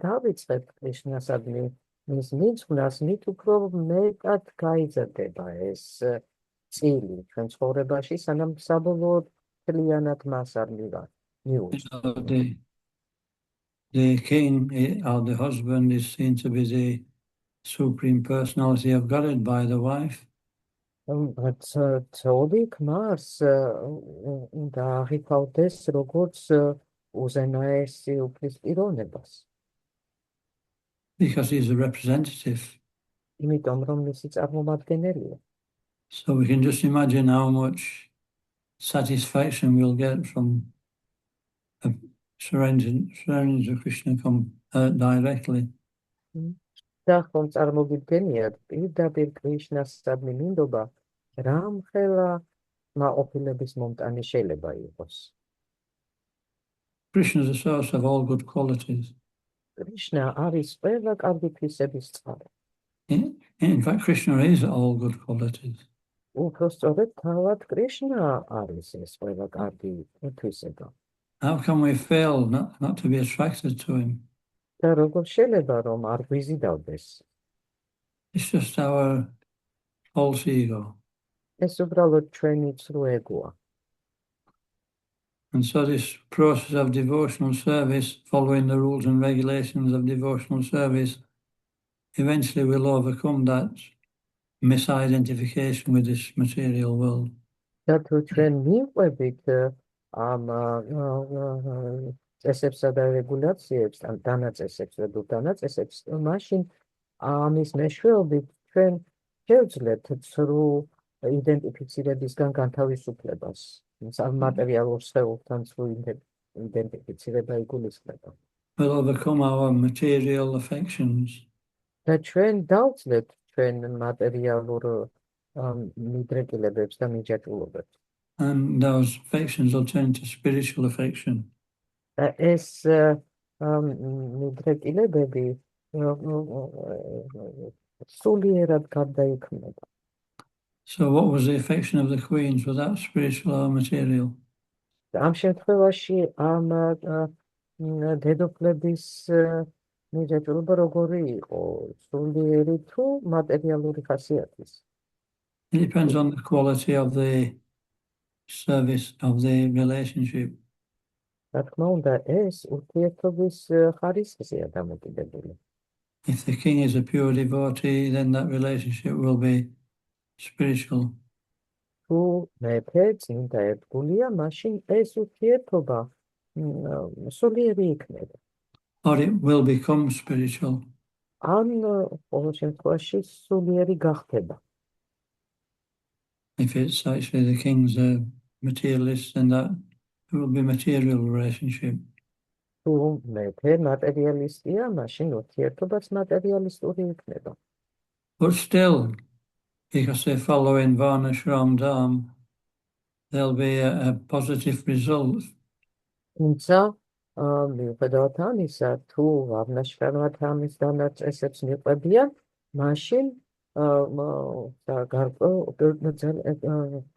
დავიწყებთ კრიშნასადმი მის მიძღვნას მით უფრო მეტად გაიზრდება ეს წილი ჩვენ ცხოვრებაში, სანამ საბოლოოდ მთლიანად მას არ მიუძღვნ. The king or the husband is seen to be the supreme personality of God by the wife. ცოლი ქმარს უნდა აღიქვავდეს როგორც უზენაესი უფლისპიროვნებას. Because he's a representative. იმიტომ რომ მისი წარმომადგენელია. So we can just imagine how much satisfaction we'll get from surrendering to Krishna directly. და ხომ წარმოგიდგენიათ პირდაპირ კრიშნასადმი მინდობა რამხელა მაყოფილების მომტანი შეიძლება იყოს. Krishna is the source of all good qualities. კრიშნა არის ყველა კარგი თვისების წყარო. In fact, Krishna is all good qualities. უფრო სწორედ თავად კრიშნა არის ეს ყველა კარგი თვისება. How can we fail not to be attracted to him? და როგორ შეიძლება რომ არ გვიზიდავდეს? It's just our false ego. ეს უბრალოდ ჩვენი ცრუ ეგოა. And so this process of devotional service, following the rules and regulations of devotional service, eventually will overcome that misidentification with this material world. და თუ ჩვენ მივყვებით ამ წესებსა და რეგულაციებს, ან დანაწესებს და დანაწესებს, მაშინ ამის მეშვეობით ჩვენ შევძლებთ ცრუ იდენტიფიცირებისგან განთავისუფლებას. მატერიალურ სხეულთან ცრუ იდენტიფიცირება იგულისხმება. We'll overcome our material affections. და ჩვენ დავწლებთ ჩვენ მატერიალურ მიდრეკილებებს და მიჯაჭვულობებს. And those affections will turn to spiritual affection. და ეს მიდრეკილებები სულიერად გარდაიქმნება. So what was the affection of the queens? Was that spiritual or material? ამ შემთხვევაში ამ დედოფლების მიჯაჭვულობა როგორი იყო? სულიერი თუ მატერიალური ხასიათის? It depends on the quality of the service of the relationship. რა თქმა უნდა, ეს ურთიერთობის ხარისხზეა დამოკიდებული. If the king is a pure devotee, then that relationship will be spiritual. თუ მეფე წინდა ერთგულია, მაშინ ეს ურთიერთობა სულიერი იქნება. Or it will become spiritual. ან ყოველ შემთხვევაში სულიერი გახდება. If it's actually the king's a materialist, then that it will be material relationship. თუ მეფე მატერიალისტია, მაშინ ურთიერთობაც მატერიალისტური იქნება. But still, because they follow in Varna Shram Dham, there'll be a positive result. თუმცა მიუხედავად ამისა, თუ ვარნაშრამა ධამის დანაწესებს მიყვებიან, მაშინ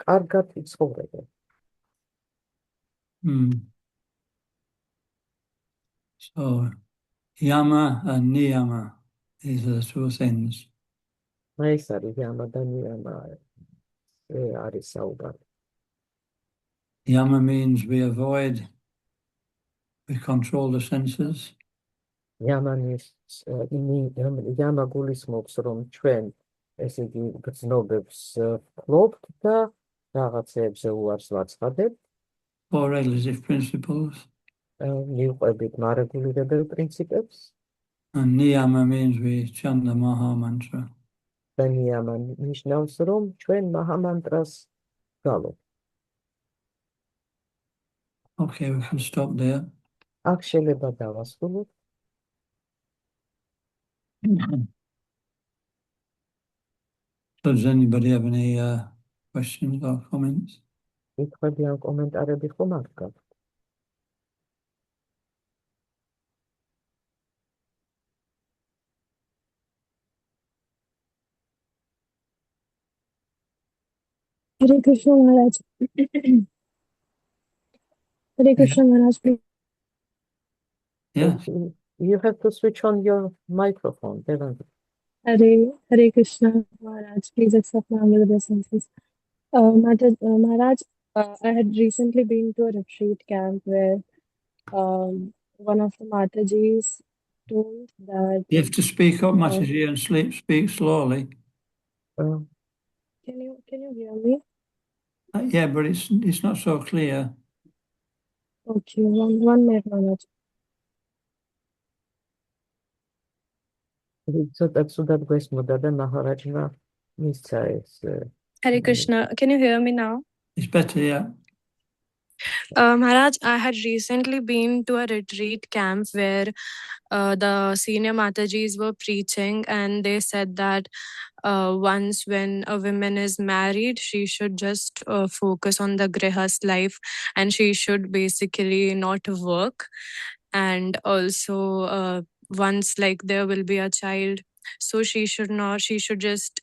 კარგად იცხოვრებენ. So, yama and niyama, these are the two things. ეს არის yama და niyama, არის საუბარი. Yama means we avoid, we control the senses. yama გულისხმობს, რომ ჩვენ ესე იგი გრძნობებს ვფლობთ და რაღაცებზე უარს ვაცხადებთ. Four regulative principles. მივყვებით მარეგულირებელ პრინციპებს. And niyama means we chant the Maha Mantra. და niyama ნიშნავს, რომ ჩვენ მაჰამანტრას გვალობთ. Okay, we can stop there. აქ შეიძლება დავასრულოთ. Does anybody have any questions or comments? კითხვები ან კომენტარები ხომ არ გაქვთ? Hare Krishna Maharaj. Hare Krishna Maharaj, please. Yeah. You have to switch on your microphone, Devendra. Hare Krishna Maharaj. Please accept my humble obeisances. Maharaj, I had recently been to a retreat camp where one of the Matajis told that. You have to speak up, Mataji, and speak slowly. Uh, Can you hear me? Yeah, but it's not so clear. Okay, one minute, Maharaj. ცოტა გვესმოდა და მაჰარაჯმა მისცა ეს Hare Krishna. Can you hear me now? It's better, yeah. Maharaj, I had recently been to a retreat camp where the senior Matajis were preaching, and they said that once when a woman is married, she should just focus on the grihast life, and she should basically not work. And also, once like there will be a child, so she should just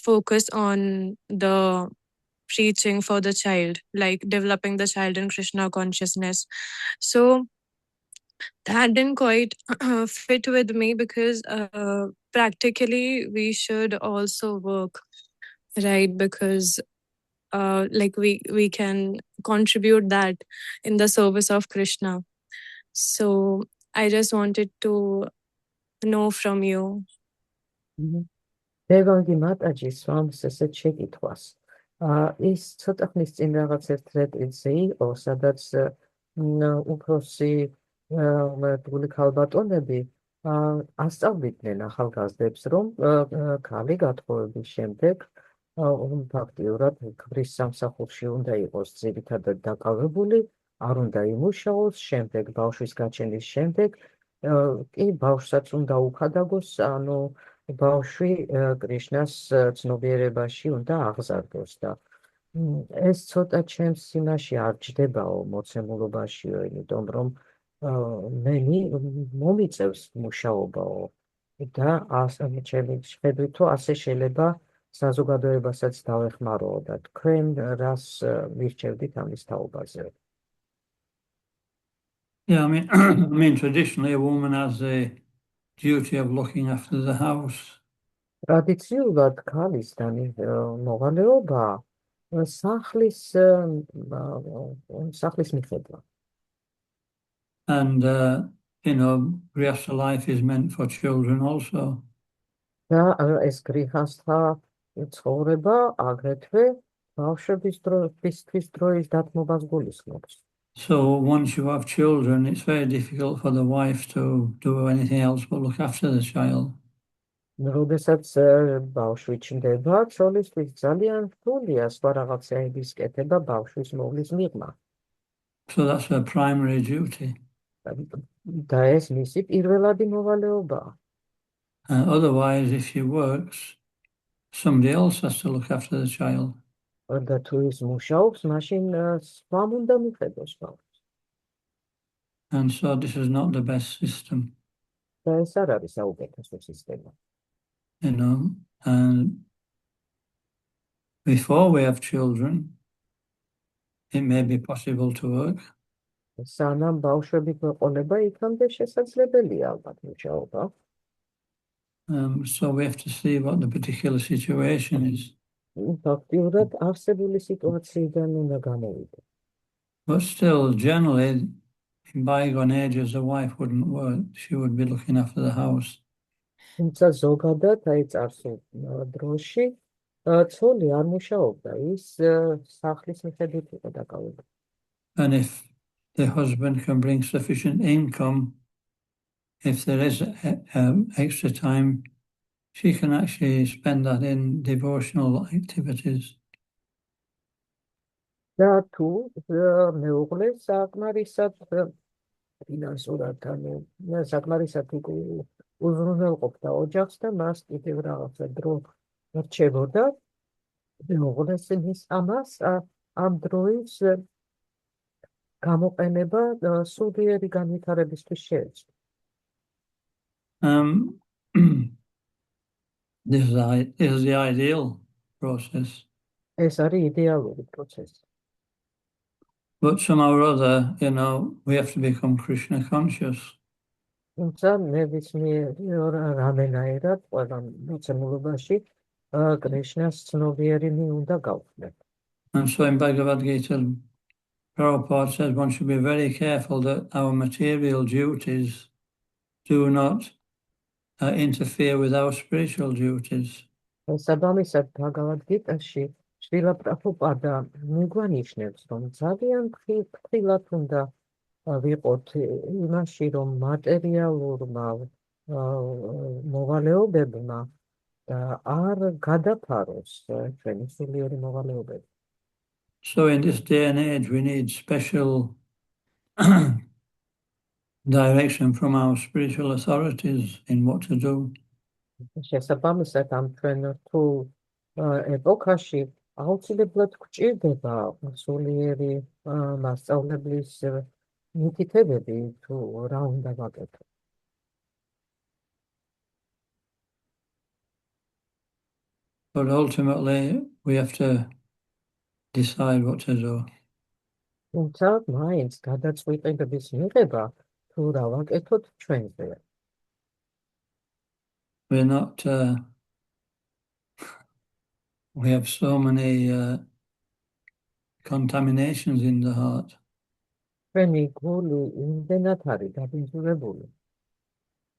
focus on the preaching for the child, like developing the child in Krishna consciousness. So that didn't quite fit with me, because practically we should also work, right? Because like we can contribute that in the service of Krishna. So I just wanted to know from you. დევანგი მატაჯი სვამს ესეთ შეკითხვას. ის ცოტა ხნის წინ რაღაც ერთ რეტრიტზე იყო, სადაც უფროსი მერტული ქალბატონები ასწავლიდნენ ახალგაზრდებს, რომ ქალი გათხოვების შემდეგ ფაქტიურად ქმრის სამსახურში უნდა იყოს ძირითადად დაკავებული, არ უნდა იმუშაოს, შემდეგ ბავშვის გაჩენის შემდეგ კი ბავშვსაც უნდა უხადაგოს, ანუ ბავშვი კრიშნას ცნობიერებაში უნდა აღზარდოს და ეს ცოტა ჩემს იმაში არ ჯდებაო მოცემულობაშიო, იმიტომ რომ მე მომიწევს მუშაობაო და ჩემი შეხედვით ასე შეიძლება საზოგადოებასაც დავეხმაროო და თქვენ რას მირჩევდით ამის თაობაზე? Yeah, I mean, traditionally a woman has the duty of looking after the house. ტრადიციულად ქალისგან მოვალეობა სახლის მიხედვა. And, grihastha life is meant for children also. და ეს გრიჰასთა ცხოვრება აგრეთვე ბავშვებისთვის დროის დათმობას გულისხმობს. So once you have children, it's very difficult for the wife to do anything else but look after the child. როდესაც ბავშვი ჩნდება, ცოლისთვის ძალიან რთულია სხვა რაღაცების კეთება ბავშვის მოვლის მიღმა. So that's her primary duty. და ეს მისი პირველადი მოვალეობაა. Otherwise, if she works, somebody else has to look after the child. და თუ ის მუშაობს, მაშინ სხვამ უნდა მიხედოს ბავშვს. And so this is not the best system. და ეს არ არის საუკეთესო სისტემა. And before we have children, it may be possible to work. სანამ ბავშვები გვეყოლება, იქამდე შესაძლებელია ალბათ მუშაობა. So we have to see what the particular situation is. ფაქტიურად არსებული სიტუაციიდან უნდა გამოვიდეთ. But still, generally, in bygone ages, the wife wouldn't work. She would be looking after the house. თუმცა ზოგადად, აი წარსულ დროში, ცოლი არ მუშაობდა, ის სახლის მიხედვით იყო დაკავებული. And if the husband can bring sufficient income, if there is extra time, she can actually spend that in devotional activities. და თუ მეუღლე საკმარისად ფინანსურად, ანუ საკმარისად უზრუნველყოფდა ოჯახს და მას კიდევ რაღაცა დრო რჩებოდა, მეუღლეს მის ამას ამ დროის გამოყენება სულიერი განვითარებისთვის შეეძლო. This is the ideal process. ეს არის იდეალური პროცესი. But somehow or other, we have to become Krishna conscious. თუმცა ნებისმიერ რამენაირად ყველა მოცემულობაში კრიშნას ცნობიერინი უნდა გავხდეთ. And so in Bhagavad Gita, Prabhupada says one should be very careful that our material duties do not interfere with our spiritual duties. საბამისად ბჰაგავად გიტაში შრილა პრაბჰუპადა მიგვანიშნებს, რომ ძალიან ფრთხილად უნდა ვიყოთ იმაში, რომ მატერიალურმა მოვალეობებმა არ გადაფაროს ჩვენი სულიერი მოვალეობები. So in this day and age, we need special direction from our spiritual authorities in what to do. შესაბამისად ამ ჩვენ რთულ ეპოქაში აუცილებლად გვჭირდება სულიერი მასწავლებლის მითითებები თუ რა უნდა ვაკეთოთ. But ultimately, we have to decide what to do. თუმცა მაინც გადაწყვეტილების მიღება თუ რა ვაკეთოთ ჩვენზეა. We're not, we have so many contaminations in the heart. ჩვენი გული იმდენად არის დაბინძურებული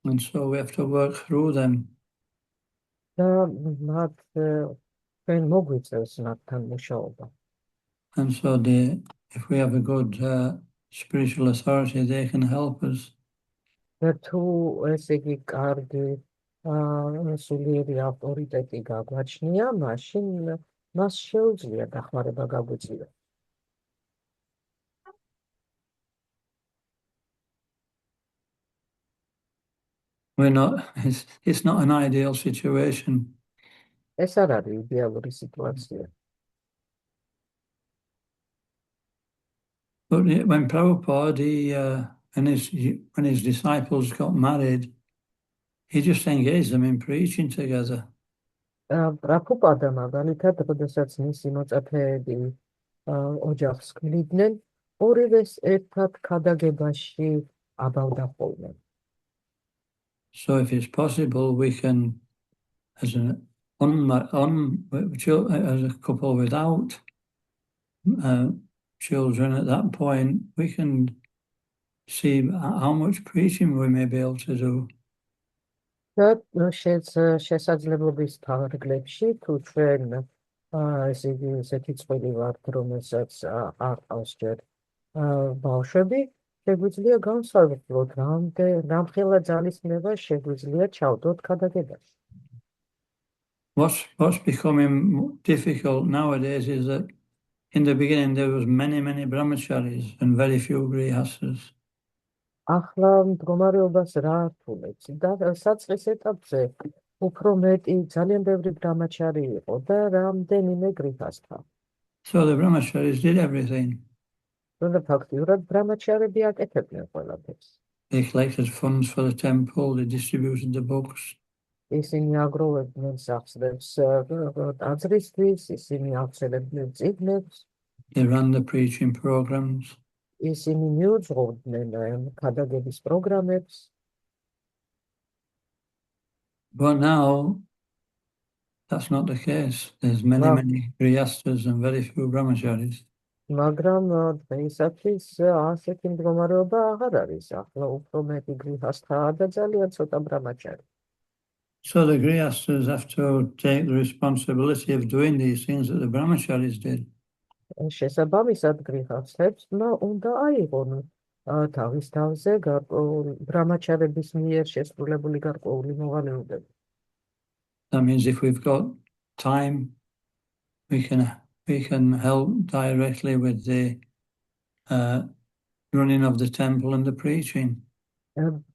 And so we have to work through them. და მათ ჩვენ მოგვიწევს მათთან მუშაობა. And so if we have a good spiritual authority, they can help us. და თუ ესე იგი კარგი სულიერი ავტორიტეტი გაგვაჩნია, მაშინ მას შეუძლია დახმარება გაგვიწია. It's not an ideal situation. ეს არ არის იდეალური სიტუაცია. But when Prabhupada, when his disciples got married, he just engaged them in preaching together. პრაბჰუპადა მაგალითად, როდესაც მისი მოწაფეები ოჯახს ქმნიდნენ, ორივეს ერთად ქადაგებაში აბავდა ხოლმე. So if it's possible, we can, as a couple without children at that point, we can see how much preaching we may be able to do. და შესაძლებლობის ფარგლებში თუ ჩვენ ესე იგი ესეთი წყვილი ვართ, რომელსაც არ ყავს ჯერ ბავშვები, შეგვიძლია განსაზღვროთ რამხელა ძალისხმევა შეგვიძლია ჩავდოთ ქადაგებაში. What's becoming difficult nowadays is that in the beginning there was many brahmacharis and very few grihastas. ახლა მდგომარეობას რა რთულებს და საწყის ეტაპზე უფრო მეტი ძალიან ბევრი ბრამაჩარი იყო და რამდენიმე გრიჰასთა. So the brahmacharis did everything. და ფაქტიურად ბრამაჩარები აკეთებდნენ ყველაფერს. They collected funds for the temple, they distributed the books. ისინი აგროვებდნენ სახსრებს ტაძრისთვის, ისინი ავრცელებდნენ წიგნებს. They ran the preaching programs. ისინი მიუძღობდნენ ქადაგების პროგრამებს. But now that's not the case. There's many grihastas and very few brahmacharis. მაგრამ დღეისათვის ასეთი მდგომარეობა აღარ არის. ახლა უფრო მეტი გრიჰასთაა და ძალიან ცოტა ბრამაჩარი. So the grihastas have to take the responsibility of doing these things that the brahmacharis did. შესაბამისად გრიჰასთებს უნდა აიღონ თავის თავზე ბრამაჩარების მიერ შესრულებული გარკვეული მოვალეობები. That means if we've got time, we can help directly with the running of the temple and the preaching.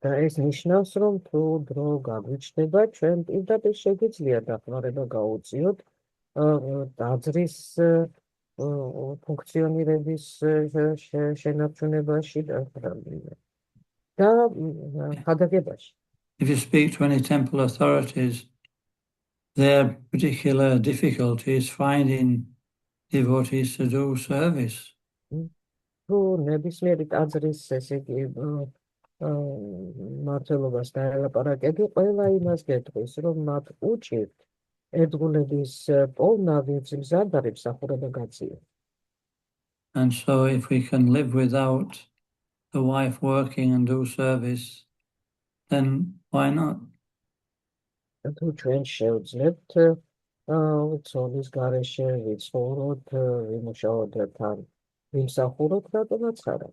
და ეს ნიშნავს, რომ თუ დრო გაგვიჩნდება, ჩვენ პირდაპირ შეგვიძლია დახმარება გავუწიოთ ტაძრის ფუნქციონირების შენარჩუნებაში და ქადაგებაში. If you speak to any temple authorities, their particular difficulty is finding devotees to do service. თუ ნებისმიერი ტაძრის ესე იგი მართლობას დაელაპარაკები, ყველა იმას გეტყვის, რომ მათ უჭირთ ერთგულების პოვნა, ვინც მზადარ ემსახურება გაცია. And so if we can live without the wife working and do service, then why not? თუ ჩვენ შევძლებთ ცოლის გარეშე ვიცხოვროთ, ვიმუშაოთ თან, ვიმსახუროთ, რატომაც არა.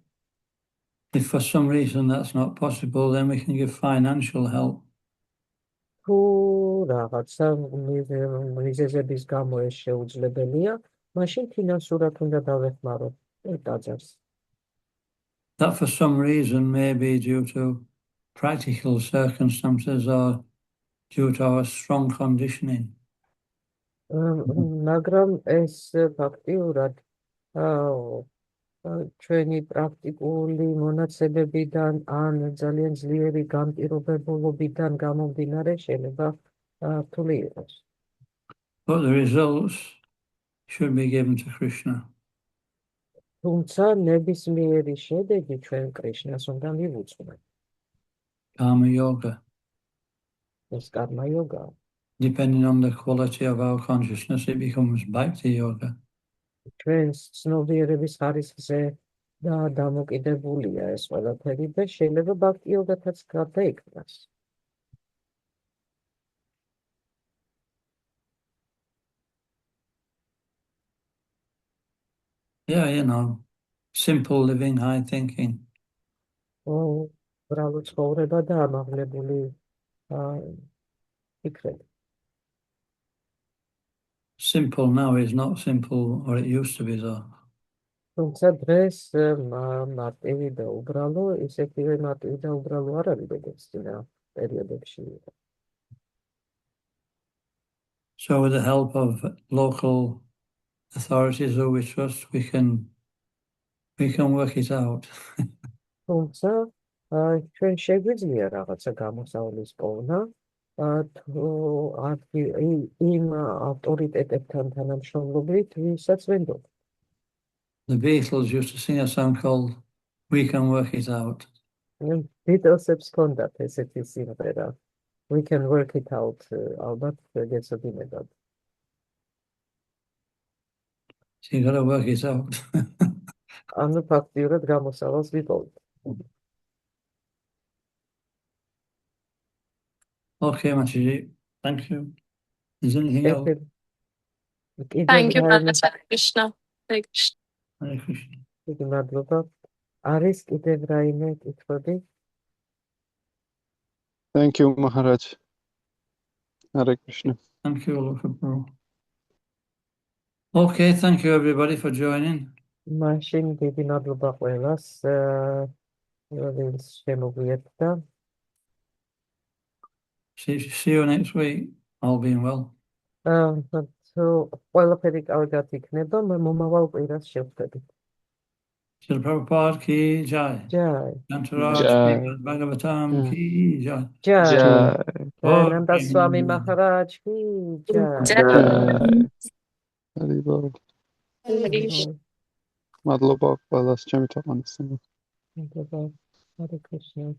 If for some reason that's not possible, then we can give financial help. თუ რაღაცა მიზეზების გამო ეს შეუძლებელია, მაშინ ფინანსურად უნდა დავეხმაროთ ტაძარს. That for some reason may be due to practical circumstances or due to our strong conditioning. მაგრამ ეს ფაქტიურად ჩვენი პრაქტიკული მონაცემებიდან ან ძალიან ძლიერი განპირობებულობიდან გამომდინარე შეიძლება რთული იყოს. But the results should be given to Krishna. თუმცა ნებისმიერი შედეგი ჩვენ კრიშნას უნდა მივუძღვნოთ. Karma yoga. ეს კარმა იოგაა. Depending on the quality of our consciousness, it becomes bhakti yoga. ჩვენს ცნობიერების ხარისხზე დამოკიდებულია ეს ყველაფერი და შეიძლება ბhakti yoga-თაც გადაიქცეს. Yeah, simple living, high thinking. უბრალო ცხოვრება და ამაღლებული ფიქრები. Simple now is not simple, or it used to be though. თუმცა დღეს მარტივი და უბრალო, ისეთივე მარტივი და უბრალო არ არის, როგორც წინა პერიოდებში იყო. So with the help of local authorities who we trust, we can work it out. თუმცა ჩვენ შეგვიძლია რაღაცა გამოსავლის პოვნა, თუ იმ ავტორიტეტებთან თანამშრომლობით, ვისაც ვენდობთ. The Beatles used to sing a song called "We Can Work It Out." Beatles-ებს ჰქონდათ ესეთი სიმღერა. We can work it out, ალბათ გეცოდინებათ. So you got to work it out. ანუ ფაქტიურად გამოსავალს ვიპოვოთ. Okay, Mataji, thank you. Is there anything else? Thank you, Maharaj. Hare Krishna. Hare Krishna. Hare Krishna. მადლობა. არის კიდევ რაიმე კითხვები? Thank you, Maharaj. Hare Krishna. Thank you, Lokapro. Okay, thank you everybody for joining. მაშინ დიდი მადლობა ყველას, ვინც შემოგვიერთდა. See you next week, all being well. ყველაფერი კარგად იქნება, მომავალ კვირას შევხვდებით. Srila Prabhupada ki jai. Jai. Jantaraj Jai. Bhagavatam ki jai. Jai. Jai. Nanda Swami Maharaj ki jai. Jai. Hari Bol. Hare Madloba, ყველას ჩემი თაყვანისცემა. Hare Krishna.